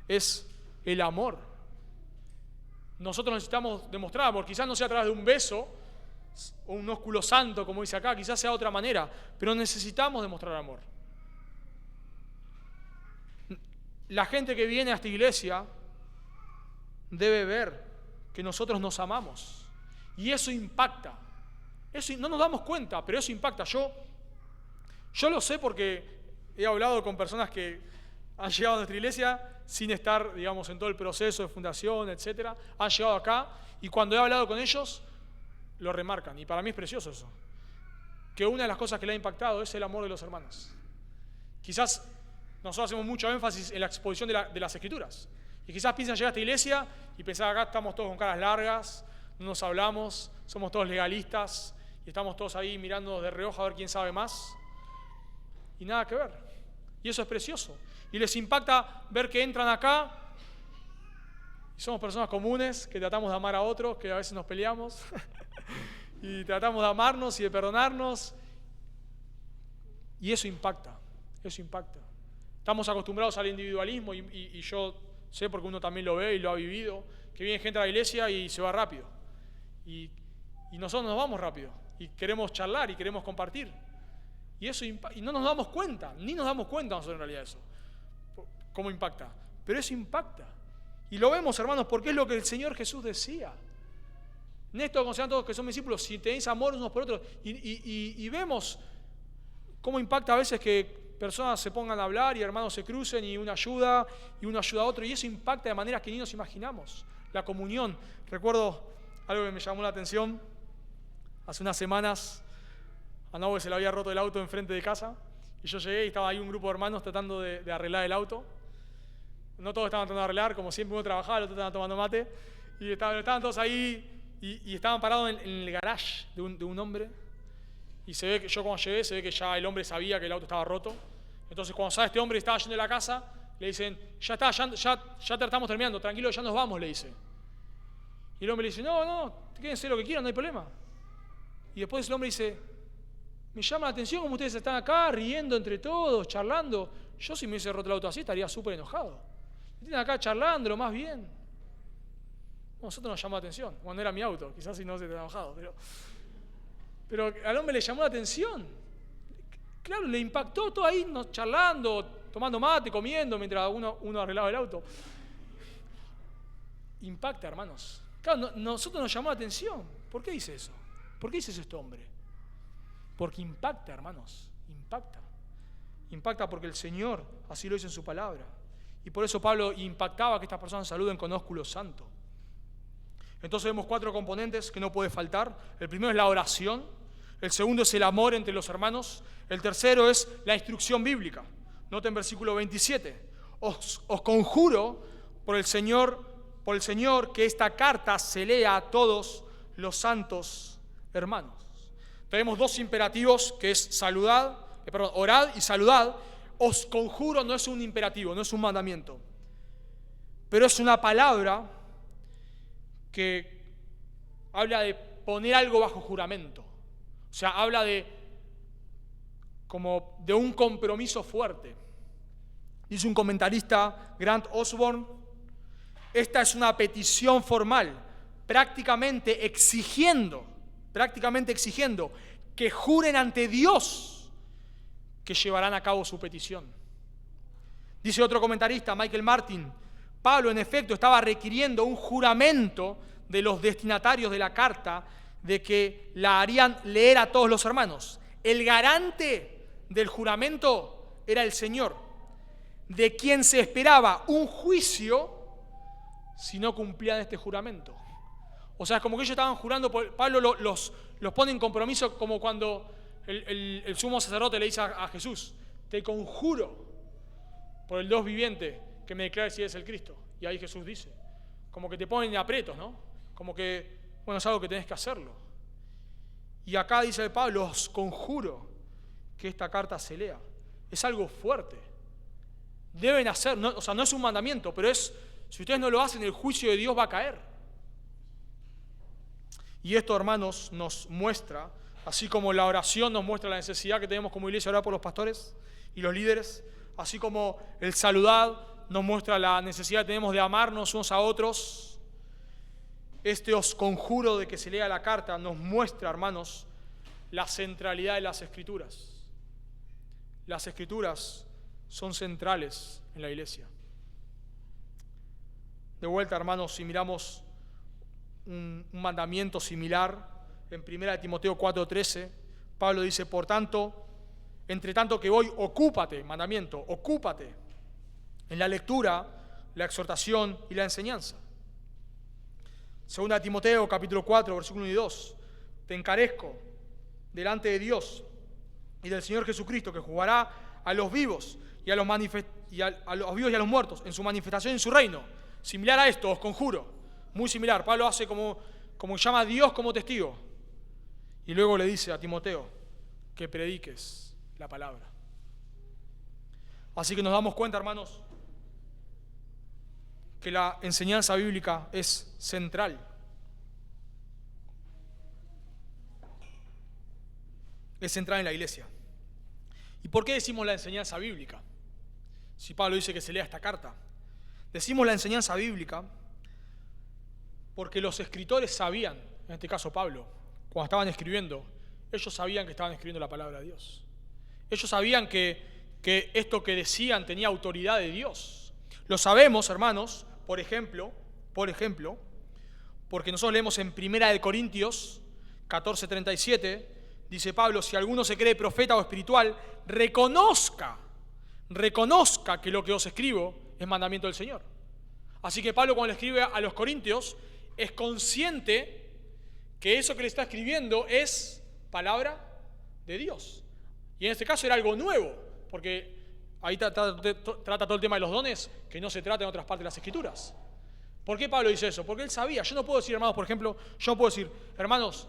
es el amor. Nosotros necesitamos demostrar amor, quizás no sea a través de un beso o un ósculo santo, como dice acá, quizás sea de otra manera, pero necesitamos demostrar amor. La gente que viene a esta iglesia debe ver que nosotros nos amamos. Y eso impacta. Eso, no nos damos cuenta, pero eso impacta. Yo lo sé porque he hablado con personas que han llegado a nuestra iglesia sin estar, digamos, en todo el proceso de fundación, etc. Han llegado acá y cuando he hablado con ellos, lo remarcan. Y para mí es precioso eso. Que una de las cosas que le ha impactado es el amor de los hermanos. Quizás nosotros hacemos mucho énfasis en la exposición de las Escrituras. Y quizás piensan llegar a esta iglesia y pensar acá estamos todos con caras largas, no nos hablamos, somos todos legalistas y estamos todos ahí mirándonos de reojo a ver quién sabe más. Y nada que ver. Y eso es precioso. Y les impacta ver que entran acá y somos personas comunes que tratamos de amar a otros, que a veces nos peleamos y tratamos de amarnos y de perdonarnos. Y eso impacta, eso impacta. Estamos acostumbrados al individualismo y yo sé porque uno también lo ve y lo ha vivido, que viene gente a la iglesia y se va rápido. Y nosotros nos vamos rápido y queremos charlar y queremos compartir. Y no nos damos cuenta, ni nos damos cuenta nosotros en realidad eso, cómo impacta. Pero eso impacta. Y lo vemos, hermanos, porque es lo que el Señor Jesús decía. En esto consideran todos que son discípulos, si tenéis amor unos por otros. Y vemos cómo impacta a veces que personas se pongan a hablar y hermanos se crucen y uno ayuda a otro. Y eso impacta de maneras que ni nos imaginamos. La comunión. Recuerdo algo que me llamó la atención. Hace unas semanas a Nahue se le había roto el auto enfrente de casa. Y yo llegué y estaba ahí un grupo de hermanos tratando de arreglar el auto. No todos estaban tratando de arreglar, como siempre uno trabajaba, el otro estaban tomando mate. Y estaban todos ahí y estaban parados en el garage de un hombre. Y se ve que yo cuando llegué, se ve que ya el hombre sabía que el auto estaba roto. Entonces cuando sale este hombre y estaba yendo de la casa, le dicen, ya te estamos terminando, tranquilo, ya nos vamos, le dice. Y el hombre le dice, no, quédense lo que quieran, no hay problema. Y después el hombre dice, me llama la atención como ustedes están acá, riendo entre todos, charlando. Yo si me hubiese roto el auto así, estaría súper enojado. Están acá charlando, lo más bien. A nosotros nos llamó la atención. Cuando era mi auto, quizás si no se te ha enojado, pero al hombre le llamó la atención. Claro, le impactó todo ahí, charlando, tomando mate, comiendo, mientras uno arreglaba el auto. Impacta, hermanos. Claro, nosotros nos llamó la atención. ¿Por qué dice eso? ¿Por qué dice eso este hombre? Porque impacta, hermanos. Impacta. Impacta porque el Señor así lo dice en su palabra. Y por eso Pablo impactaba que estas personas saluden con ósculo santo. Entonces vemos 4 componentes que no puede faltar. El primero es la oración. El segundo es el amor entre los hermanos. El tercero es la instrucción bíblica. Noten versículo 27. Os conjuro por el Señor que esta carta se lea a todos los santos hermanos. Tenemos 2 imperativos que es orad y saludad. os conjuro no es un imperativo, no es un mandamiento, pero es una palabra que habla de poner algo bajo juramento. O sea, habla como de un compromiso fuerte. Dice un comentarista, Grant Osborne, esta es una petición formal, prácticamente exigiendo que juren ante Dios que llevarán a cabo su petición. Dice otro comentarista, Michael Martin, Pablo en efecto estaba requiriendo un juramento de los destinatarios de la carta de que la harían leer a todos los hermanos. El garante del juramento era el Señor, de quien se esperaba un juicio si no cumplían este juramento. O sea, es como que ellos estaban jurando, Pablo los pone en compromiso como cuando el sumo sacerdote le dice a Jesús, te conjuro por el Dios viviente que me declares si eres el Cristo. Y ahí Jesús dice, como que te ponen en aprietos, ¿no? Como que, bueno, es algo que tenés que hacerlo. Y acá dice Pablo, os conjuro que esta carta se lea. Es algo fuerte. Deben hacer, no, o sea, no es un mandamiento, pero es, si ustedes no lo hacen, el juicio de Dios va a caer. Y esto, hermanos, nos muestra, así como la oración nos muestra la necesidad que tenemos como iglesia de orar por los pastores y los líderes, así como el saludar nos muestra la necesidad que tenemos de amarnos unos a otros, este os conjuro de que se lea la carta nos muestra, hermanos, la centralidad de las Escrituras. Las Escrituras son centrales en la iglesia. De vuelta, hermanos, si miramos un mandamiento similar en 1 Timoteo 4:13, Pablo dice, por tanto, entre tanto que voy, ocúpate, mandamiento, ocúpate en la lectura, la exhortación y la enseñanza. 2 Timoteo capítulo 4, versículo 1 y 2, te encarezco delante de Dios y del Señor Jesucristo, que juzgará a los vivos y a los vivos y a los muertos en su manifestación en su reino. Similar a esto, os conjuro, muy similar. Pablo hace como llama a Dios como testigo. Y luego le dice a Timoteo que prediques la palabra. Así que nos damos cuenta, hermanos, que la enseñanza bíblica es central. Es central en la iglesia. ¿Y por qué decimos la enseñanza bíblica? Si Pablo dice que se lea esta carta. Decimos la enseñanza bíblica porque los escritores sabían, en este caso Pablo, cuando estaban escribiendo, ellos sabían que estaban escribiendo la palabra de Dios. Ellos sabían que esto que decían tenía autoridad de Dios. Lo sabemos, hermanos, por ejemplo, porque nosotros leemos en 1 Corintios 14:37, dice Pablo, si alguno se cree profeta o espiritual, reconozca que lo que os escribo es mandamiento del Señor. Así que Pablo, cuando le escribe a los corintios, es consciente que eso que le está escribiendo es palabra de Dios. Y en este caso era algo nuevo, porque ahí trata todo el tema de los dones, que no se trata en otras partes de las Escrituras. ¿Por qué Pablo dice eso? Porque él sabía. Yo no puedo decir, hermanos, por ejemplo, hermanos,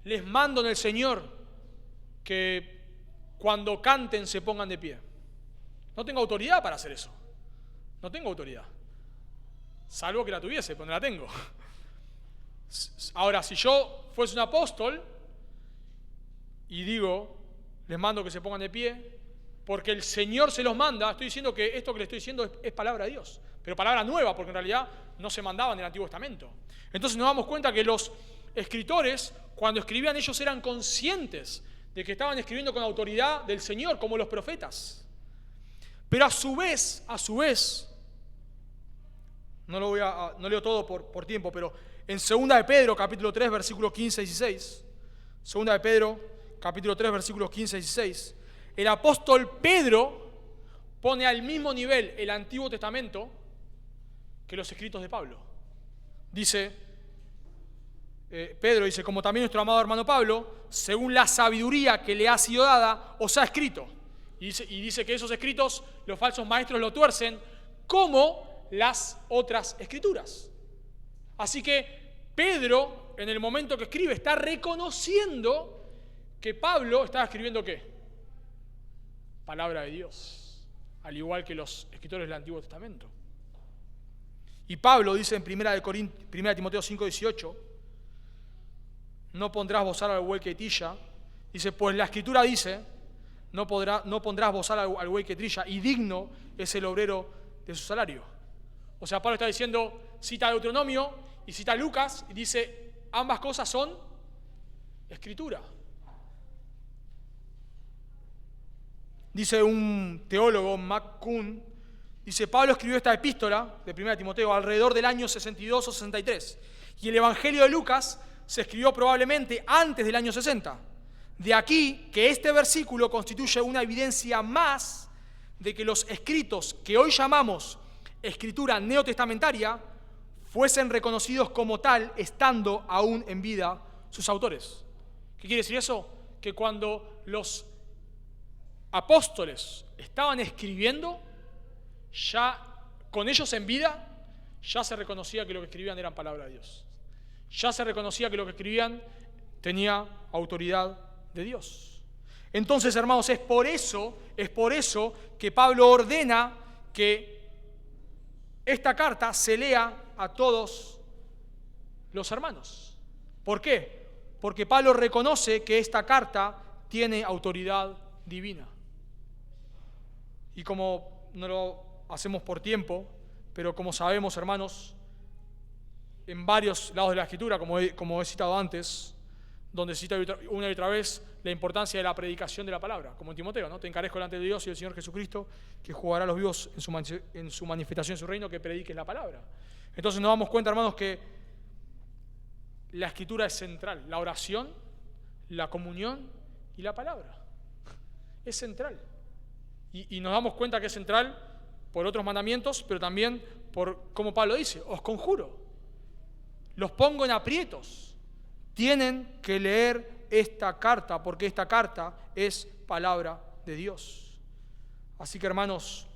les mando en el Señor que cuando canten se pongan de pie. No tengo autoridad para hacer eso. No tengo autoridad. Salvo que la tuviese, pero no la tengo. Ahora, si yo fuese un apóstol y digo, les mando que se pongan de pie, porque el Señor se los manda, estoy diciendo que esto que le estoy diciendo es palabra de Dios, pero palabra nueva, porque en realidad no se mandaba en el Antiguo Testamento. Entonces nos damos cuenta que los escritores, cuando escribían, ellos eran conscientes de que estaban escribiendo con autoridad del Señor, como los profetas. Pero a su vez, no leo todo por tiempo, pero en 2 de Pedro, capítulo 3, versículos 15 y 16, 2 de Pedro, capítulo 3, versículos 15 y 16, el apóstol Pedro pone al mismo nivel el Antiguo Testamento que los escritos de Pablo. Pedro dice, como también nuestro amado hermano Pablo, según la sabiduría que le ha sido dada, os ha escrito. Y dice que esos escritos los falsos maestros lo tuercen como las otras escrituras. Así que Pedro, en el momento que escribe, está reconociendo que Pablo estaba escribiendo ¿qué? Palabra de Dios. al igual que los escritores del Antiguo Testamento. Y Pablo dice en 1 Timoteo 5:18, no pondrás bozal al buey que trilla. Dice, pues la Escritura dice, no pondrás bozal al buey que trilla, y digno es el obrero de su salario. O sea, Pablo está diciendo, cita Deuteronomio y cita Lucas, y dice, ambas cosas son Escritura. Dice un teólogo, McCune, dice, Pablo escribió esta epístola de 1 Timoteo alrededor del año 62 o 63, y el Evangelio de Lucas se escribió probablemente antes del año 60. De aquí que este versículo constituye una evidencia más de que los escritos que hoy llamamos escritura neotestamentaria fuesen reconocidos como tal, estando aún en vida sus autores. ¿Qué quiere decir eso? Que cuando los apóstoles estaban escribiendo, ya con ellos en vida, ya se reconocía que lo que escribían eran palabras de Dios. Ya se reconocía que lo que escribían tenía autoridad de Dios. Entonces, hermanos, es por eso que Pablo ordena que esta carta se lea a todos los hermanos. ¿Por qué? Porque Pablo reconoce que esta carta tiene autoridad divina. Y como no lo hacemos por tiempo, pero como sabemos, hermanos, en varios lados de la Escritura, como he citado antes, donde cita una y otra vez la importancia de la predicación de la palabra, como en Timoteo, ¿no? Te encarezco delante de Dios y del Señor Jesucristo, que jugará a los vivos en su manifestación, en su reino, que prediques la palabra. Entonces nos damos cuenta, hermanos, que la Escritura es central. La oración, la comunión y la palabra. Es central. Y nos damos cuenta que es central por otros mandamientos, pero también por, como Pablo dice, os conjuro, los pongo en aprietos. Tienen que leer esta carta, porque esta carta es palabra de Dios. Así que, hermanos,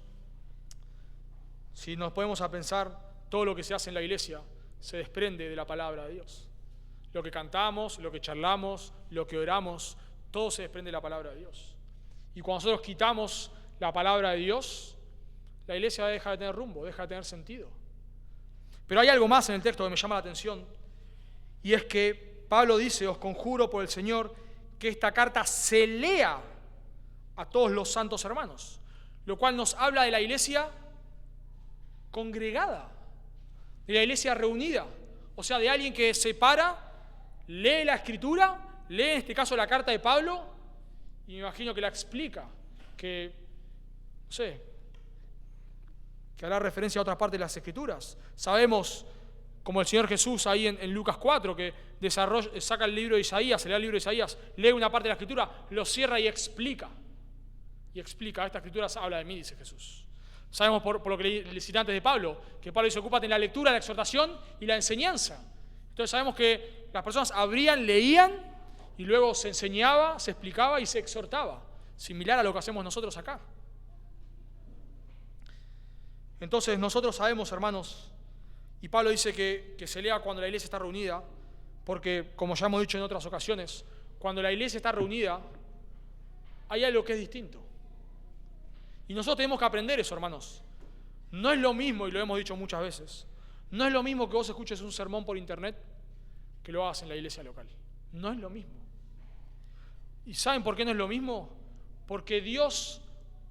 si nos podemos a pensar, todo lo que se hace en la iglesia se desprende de la palabra de Dios. Lo que cantamos, lo que charlamos, lo que oramos, todo se desprende de la palabra de Dios. Y cuando nosotros quitamos la palabra de Dios, la iglesia deja de tener rumbo, deja de tener sentido. Pero hay algo más en el texto que me llama la atención, y es que Pablo dice, os conjuro por el Señor, que esta carta se lea a todos los santos hermanos, lo cual nos habla de la iglesia congregada, de la iglesia reunida, o sea, de alguien que se para, lee la Escritura, lee en este caso la carta de Pablo, y me imagino que la explica, que, no sé, que hará referencia a otras partes de las Escrituras. Sabemos, como el Señor Jesús ahí en Lucas 4, que saca el libro de Isaías, se lee el libro de Isaías, lee una parte de la Escritura, lo cierra y explica. Esta Escritura habla de mí, dice Jesús. Sabemos por lo que le cité antes de Pablo, que Pablo dice, ocúpate en la lectura, la exhortación y la enseñanza. Entonces sabemos que las personas abrían, leían, y luego se enseñaba, se explicaba y se exhortaba, similar a lo que hacemos nosotros acá. Entonces nosotros sabemos, hermanos, y Pablo dice que se lea cuando la iglesia está reunida, porque, como ya hemos dicho en otras ocasiones, cuando la iglesia está reunida, hay algo que es distinto. Y nosotros tenemos que aprender eso, hermanos. No es lo mismo, y lo hemos dicho muchas veces, no es lo mismo que vos escuches un sermón por internet que lo hagas en la iglesia local. No es lo mismo. ¿Y saben por qué no es lo mismo? Porque Dios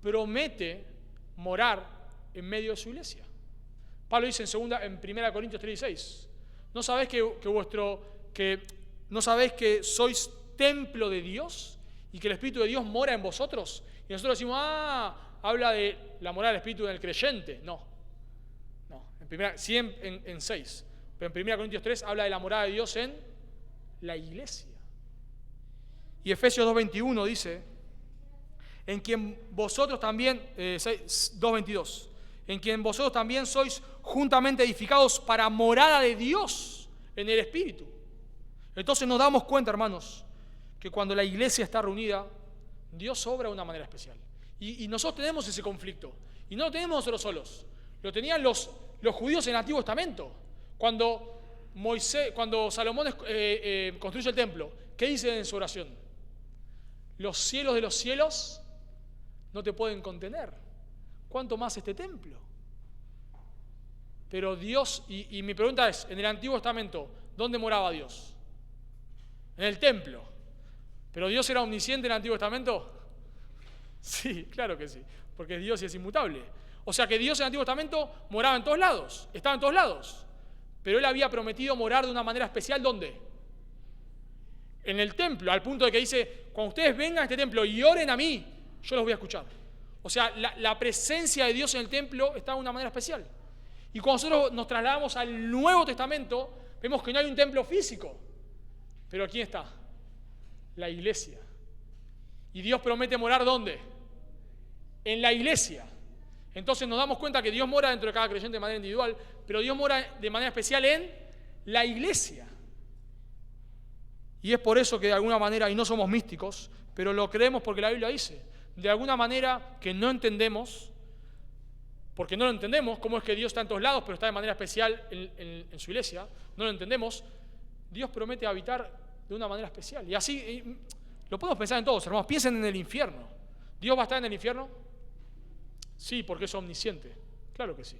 promete morar en medio de su iglesia. Pablo dice en 1 Corintios 3:16, ¿no sabéis ¿no sabéis que sois templo de Dios y que el Espíritu de Dios mora en vosotros? Y nosotros decimos, habla de la morada del Espíritu en el creyente. No, sí en 6, pero en 1 Corintios 3 habla de la morada de Dios en la iglesia. Y Efesios 2:21 dice, en quien vosotros también, 2:22, en quien vosotros también sois juntamente edificados para morada de Dios en el Espíritu. Entonces nos damos cuenta, hermanos, que cuando la iglesia está reunida, Dios obra de una manera especial. Y nosotros tenemos ese conflicto. Y no lo tenemos nosotros solos. Lo tenían los judíos en el Antiguo Testamento. Cuando Salomón construye el templo, ¿qué dice en su oración? Los cielos de los cielos no te pueden contener. ¿cuánto más este templo? Pero Dios, y mi pregunta es, en el Antiguo Testamento, ¿dónde moraba Dios? En el templo. ¿Pero Dios era omnisciente en el Antiguo Testamento? Sí, claro que sí, porque es Dios y es inmutable. O sea que Dios en el Antiguo Testamento moraba en todos lados, estaba en todos lados. Pero Él había prometido morar de una manera especial, ¿dónde? En el templo, al punto de que dice, cuando ustedes vengan a este templo y oren a mí, yo los voy a escuchar. O sea, la presencia de Dios en el templo está de una manera especial. Y cuando nosotros nos trasladamos al Nuevo Testamento, vemos que no hay un templo físico. Pero ¿quién está? La iglesia. Y Dios promete morar ¿dónde? En la iglesia. Entonces nos damos cuenta que Dios mora dentro de cada creyente de manera individual, pero Dios mora de manera especial en la iglesia. Y es por eso que de alguna manera, y no somos místicos, pero lo creemos porque la Biblia dice, de alguna manera que no entendemos, porque no lo entendemos, cómo es que Dios está en todos lados, pero está de manera especial en su iglesia, no lo entendemos, Dios promete habitar de una manera especial. Y así, lo podemos pensar en todos, hermanos, piensen en el infierno. ¿Dios va a estar en el infierno? Sí, porque es omnisciente, claro que sí.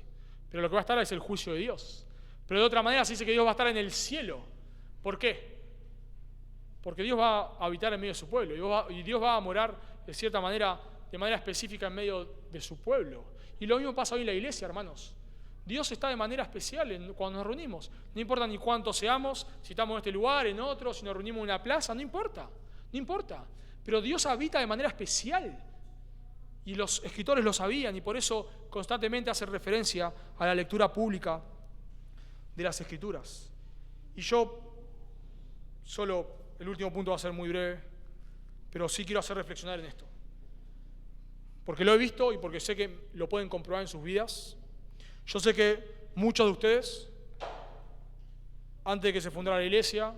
Pero lo que va a estar es el juicio de Dios. Pero de otra manera se dice que Dios va a estar en el cielo. ¿Por qué? Porque Dios va a habitar en medio de su pueblo y Dios va a morar de cierta manera, de manera específica en medio de su pueblo. Y lo mismo pasa hoy en la iglesia, hermanos. Dios está de manera especial cuando nos reunimos. No importa ni cuántos seamos, si estamos en este lugar, en otro, si nos reunimos en una plaza, no importa. Pero Dios habita de manera especial. Y los escritores lo sabían y por eso constantemente hacen referencia a la lectura pública de las Escrituras. Y yo, solo el último punto va a ser muy breve, pero sí quiero hacer reflexionar en esto. Porque lo he visto y porque sé que lo pueden comprobar en sus vidas. Yo sé que muchos de ustedes, antes de que se fundara la iglesia,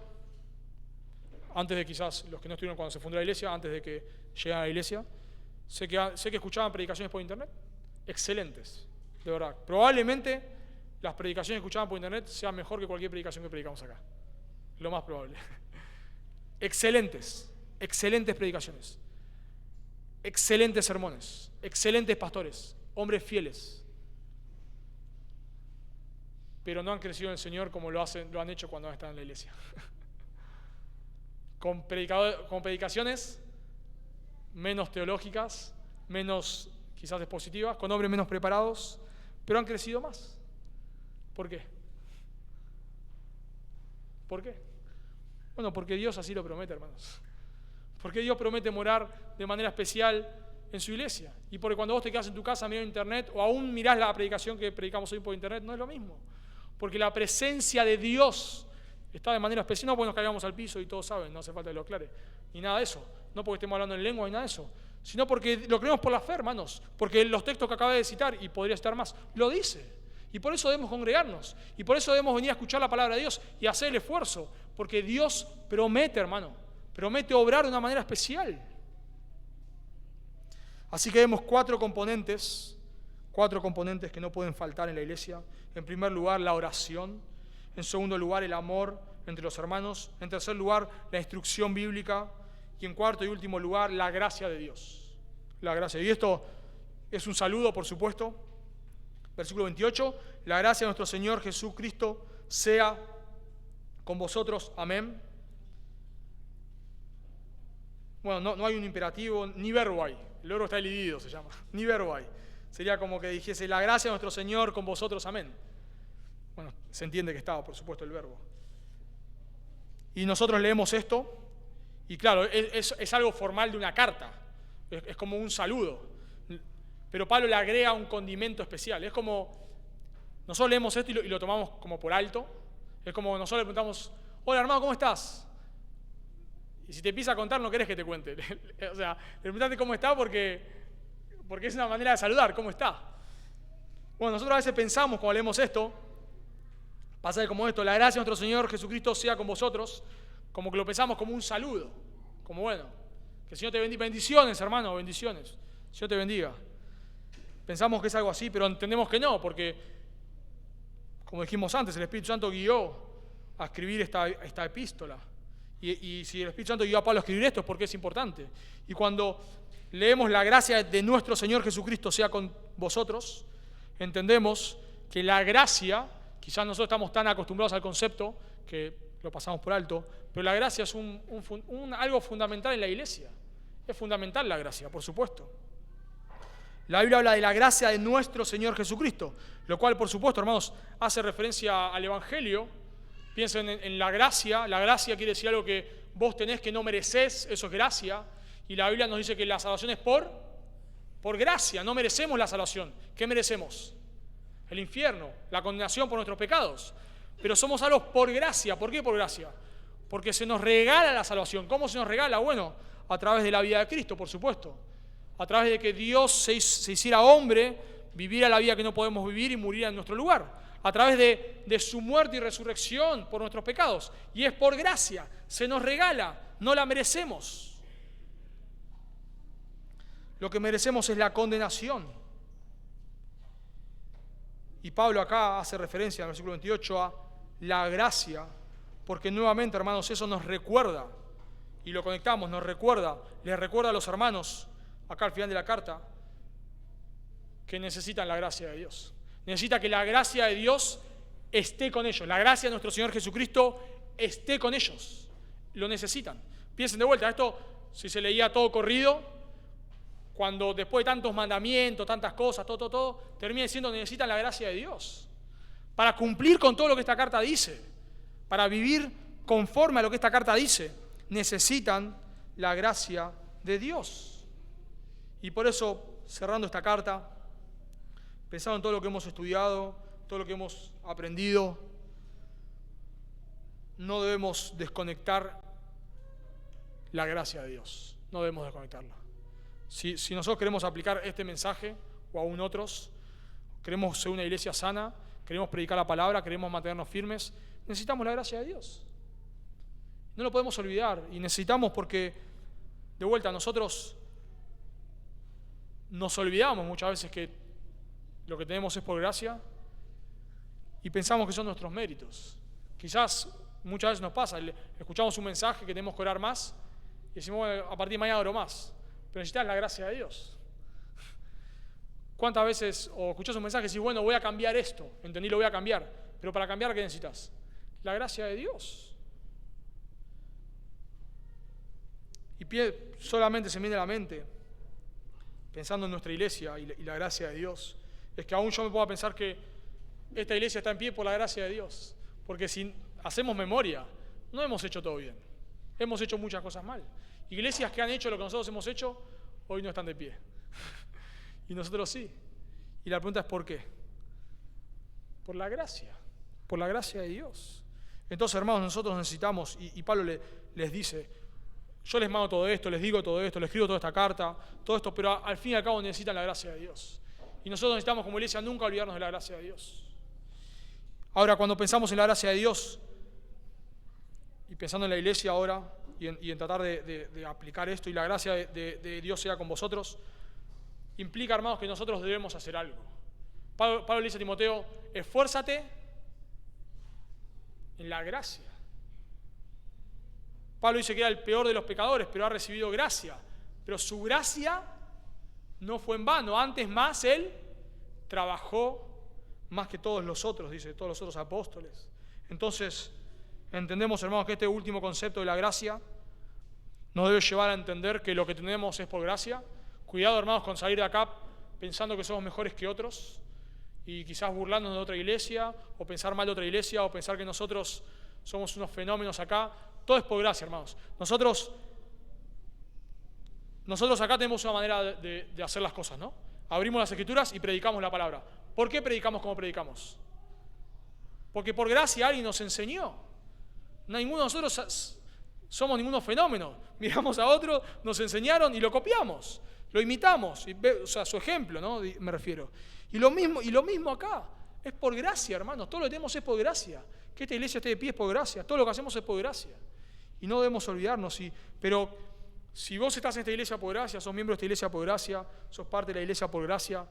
antes de quizás los que no estuvieron cuando se fundó la iglesia, antes de que llegaran a la iglesia, sé que escuchaban predicaciones por internet, excelentes, de verdad. Probablemente las predicaciones que escuchaban por internet sean mejor que cualquier predicación que predicamos acá. Lo más probable. Excelentes predicaciones. Excelentes sermones, excelentes pastores, hombres fieles. Pero no han crecido en el Señor como lo han hecho cuando están en la iglesia. Con predicaciones menos teológicas, menos quizás expositivas, con hombres menos preparados, pero han crecido más. ¿Por qué? ¿Por qué? Bueno, porque Dios así lo promete, hermanos. Porque Dios promete morar de manera especial en su iglesia. Y porque cuando vos te quedás en tu casa mirando internet, o aún mirás la predicación que predicamos hoy por internet, no es lo mismo. Porque la presencia de Dios está de manera especial. No porque nos caigamos al piso y todos saben, no hace falta que lo aclare. Ni nada de eso. No porque estemos hablando en lengua ni nada de eso. Sino porque lo creemos por la fe, hermanos. Porque los textos que acabé de citar, y podría citar más, lo dice. Y por eso debemos congregarnos. Y por eso debemos venir a escuchar la palabra de Dios y hacer el esfuerzo. Porque Dios promete, hermano. Promete obrar de una manera especial. Así que vemos cuatro componentes que no pueden faltar en la iglesia. En primer lugar, la oración. En segundo lugar, el amor entre los hermanos. En tercer lugar, la instrucción bíblica. Y en cuarto y último lugar, la gracia de Dios. La gracia. Y esto es un saludo, por supuesto. Versículo 28. La gracia de nuestro Señor Jesucristo sea con vosotros. Amén. Bueno, no hay un imperativo, ni verbo hay. El verbo está dividido, se llama. Ni verbo hay. Sería como que dijese, la gracia de nuestro Señor con vosotros, amén. Bueno, se entiende que estaba, por supuesto, el verbo. Y nosotros leemos esto, y claro, es algo formal de una carta. Es como un saludo. Pero Pablo le agrega un condimento especial. Es como, nosotros leemos esto y lo tomamos como por alto. Es como nosotros le preguntamos, hola hermano, ¿cómo estás? Y si te empieza a contar, no querés que te cuente. O sea, le preguntaste cómo está porque es una manera de saludar, ¿cómo está? Bueno, nosotros a veces pensamos, cuando leemos esto, pasa como esto, la gracia de nuestro Señor Jesucristo sea con vosotros, como que lo pensamos como un saludo, como bueno, que el Señor te bendiga. Bendiciones, hermano, bendiciones. El Señor te bendiga. Pensamos que es algo así, pero entendemos que no, porque, como dijimos antes, el Espíritu Santo guió a escribir esta epístola. Y si el Espíritu Santo guió a Pablo a escribir esto es porque es importante. Y cuando leemos la gracia de nuestro Señor Jesucristo sea con vosotros, entendemos que la gracia, quizás nosotros estamos tan acostumbrados al concepto que lo pasamos por alto, pero la gracia es algo fundamental en la iglesia. Es fundamental la gracia, por supuesto. La Biblia habla de la gracia de nuestro Señor Jesucristo, lo cual, por supuesto, hermanos, hace referencia al Evangelio. Piensen en la gracia. La gracia quiere decir algo que vos tenés que no merecés, eso es gracia. Y la Biblia nos dice que la salvación es por gracia, no merecemos la salvación. ¿Qué merecemos? El infierno, la condenación por nuestros pecados. Pero somos salvos por gracia. ¿Por qué por gracia? Porque se nos regala la salvación. ¿Cómo se nos regala? Bueno, a través de la vida de Cristo, por supuesto. A través de que Dios se hiciera hombre, viviera la vida que no podemos vivir y muriera en nuestro lugar. A través de su muerte y resurrección por nuestros pecados. Y es por gracia, se nos regala, no la merecemos. Lo que merecemos es la condenación. Y Pablo acá hace referencia en el versículo 28 a la gracia, porque nuevamente, hermanos, eso nos recuerda, y lo conectamos, nos recuerda, les recuerda a los hermanos, acá al final de la carta, que necesitan la gracia de Dios. Necesita que la gracia de Dios esté con ellos. La gracia de nuestro Señor Jesucristo esté con ellos. Lo necesitan. Piensen de vuelta, esto si se leía todo corrido, cuando después de tantos mandamientos, tantas cosas, todo, termina diciendo necesitan la gracia de Dios. Para cumplir con todo lo que esta carta dice, para vivir conforme a lo que esta carta dice, necesitan la gracia de Dios. Y por eso, cerrando esta carta, pensando en todo lo que hemos estudiado, todo lo que hemos aprendido, no debemos desconectar la gracia de Dios. No debemos desconectarla. Si nosotros queremos aplicar este mensaje o aún otros, queremos ser una iglesia sana, queremos predicar la palabra, queremos mantenernos firmes, necesitamos la gracia de Dios. No lo podemos olvidar y necesitamos porque, de vuelta, nosotros nos olvidamos muchas veces que lo que tenemos es por gracia y pensamos que son nuestros méritos. Quizás muchas veces nos pasa, escuchamos un mensaje que tenemos que orar más y decimos, bueno, a partir de mañana oro más, pero necesitas la gracia de Dios. ¿Cuántas veces o escuchás un mensaje y decís, bueno, voy a cambiar esto, entendí, lo voy a cambiar, pero para cambiar, ¿qué necesitas? La gracia de Dios. Y solamente se me viene a la mente, pensando en nuestra iglesia y la gracia de Dios, es que aún yo me puedo pensar que esta iglesia está en pie por la gracia de Dios. Porque si hacemos memoria, no hemos hecho todo bien. Hemos hecho muchas cosas mal. Iglesias que han hecho lo que nosotros hemos hecho, hoy no están de pie. Y nosotros sí. Y la pregunta es ¿por qué? Por la gracia de Dios. Entonces, hermanos, nosotros necesitamos, y Pablo les dice, yo les mando todo esto, les digo todo esto, les escribo toda esta carta, todo esto, pero al fin y al cabo necesitan la gracia de Dios. Y nosotros necesitamos como iglesia nunca olvidarnos de la gracia de Dios. Ahora, cuando pensamos en la gracia de Dios, y pensando en la iglesia ahora, y en tratar de aplicar esto, y la gracia de Dios sea con vosotros, implica, hermanos, que nosotros debemos hacer algo. Pablo le dice a Timoteo, esfuérzate en la gracia. Pablo dice que era el peor de los pecadores, pero ha recibido gracia. Pero su gracia no fue en vano, antes más él trabajó más que todos los otros, dice, todos los otros apóstoles. Entonces, entendemos, hermanos, que este último concepto de la gracia nos debe llevar a entender que lo que tenemos es por gracia. Cuidado, hermanos, con salir de acá pensando que somos mejores que otros y quizás burlarnos de otra iglesia, o pensar mal de otra iglesia, o pensar que nosotros somos unos fenómenos acá. Todo es por gracia, hermanos. Nosotros acá tenemos una manera de hacer las cosas, ¿no? Abrimos las Escrituras y predicamos la palabra. ¿Por qué predicamos como predicamos? Porque por gracia alguien nos enseñó. Ninguno de nosotros somos ninguno fenómeno. Miramos a otro, nos enseñaron y lo copiamos, lo imitamos, o sea, su ejemplo, ¿no? Me refiero. Y lo mismo acá. Es por gracia, hermanos. Todo lo que tenemos es por gracia. Que esta iglesia esté de pie es por gracia. Todo lo que hacemos es por gracia. Y no debemos olvidarnos. Pero si vos estás en esta iglesia por gracia, sos miembro de esta iglesia por gracia, sos parte de la iglesia por gracia,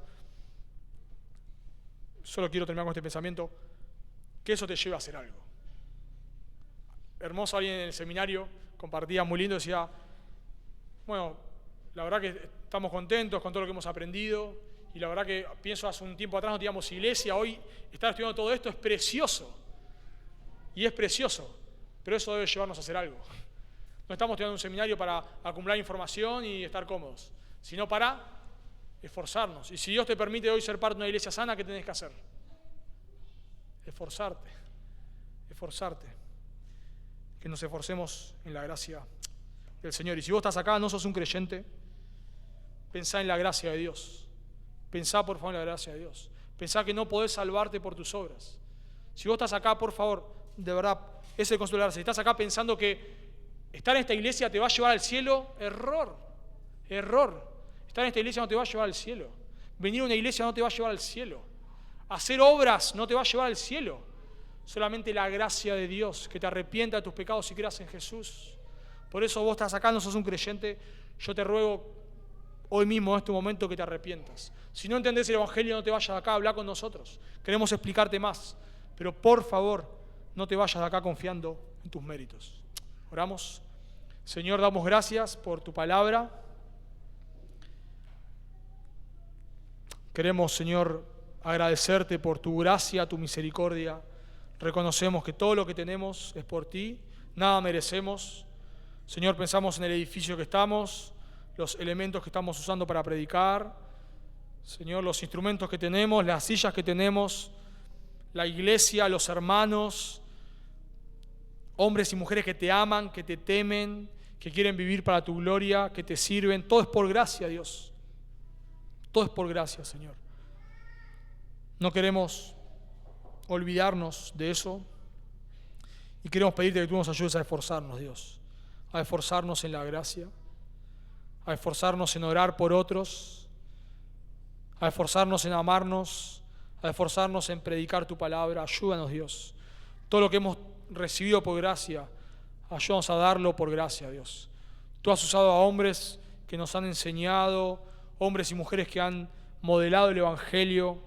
solo quiero terminar con este pensamiento, que eso te lleve a hacer algo. hermoso, alguien en el seminario compartía muy lindo, decía, bueno, la verdad que estamos contentos con todo lo que hemos aprendido, y la verdad que pienso hace un tiempo atrás no teníamos iglesia, hoy estar estudiando todo esto es precioso, y es precioso, pero eso debe llevarnos a hacer algo. No estamos estudiando un seminario para acumular información y estar cómodos, sino para esforzarnos. Y si Dios te permite hoy ser parte de una iglesia sana, ¿qué tenés que hacer? Esforzarte. Que nos esforcemos en la gracia del Señor. Y si vos estás acá, no sos un creyente, pensá en la gracia de Dios. Pensá, por favor, en la gracia de Dios. Pensá que no podés salvarte por tus obras. Si vos estás acá, por favor, de verdad, ese es el consuelo de la gracia. Si estás acá pensando que estar en esta iglesia te va a llevar al cielo, error. Estar en esta iglesia no te va a llevar al cielo. Venir a una iglesia no te va a llevar al cielo. Hacer obras no te va a llevar al cielo. Solamente la gracia de Dios, que te arrepienta de tus pecados y creas en Jesús. Por eso vos estás acá, no sos un creyente. Yo te ruego hoy mismo, en este momento, que te arrepientas. Si no entendés el Evangelio, no te vayas de acá a hablar con nosotros. Queremos explicarte más. Pero por favor, no te vayas de acá confiando en tus méritos. Oramos. Señor, damos gracias por tu palabra. Queremos, Señor, agradecerte por tu gracia, tu misericordia. Reconocemos que todo lo que tenemos es por ti, nada merecemos. Señor, pensamos en el edificio que estamos, los elementos que estamos usando para predicar. Señor, los instrumentos que tenemos, las sillas que tenemos, la iglesia, los hermanos, hombres y mujeres que te aman, que te temen, que quieren vivir para tu gloria, que te sirven. Todo es por gracia, Dios. Todo es por gracia, Señor. No queremos olvidarnos de eso y queremos pedirte que tú nos ayudes a esforzarnos, Dios, a esforzarnos en la gracia, a esforzarnos en orar por otros, a esforzarnos en amarnos, a esforzarnos en predicar tu palabra. Ayúdanos, Dios. Todo lo que hemos recibido por gracia, ayúdanos a darlo por gracia, Dios. Tú has usado a hombres que nos han enseñado, hombres y mujeres que han modelado el Evangelio,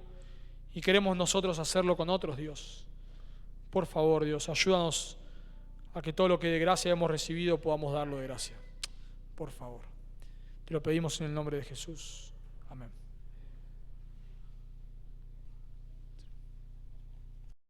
y queremos nosotros hacerlo con otros, Dios. Por favor, Dios, ayúdanos a que todo lo que de gracia hemos recibido podamos darlo de gracia. Por favor. Te lo pedimos en el nombre de Jesús. Amén.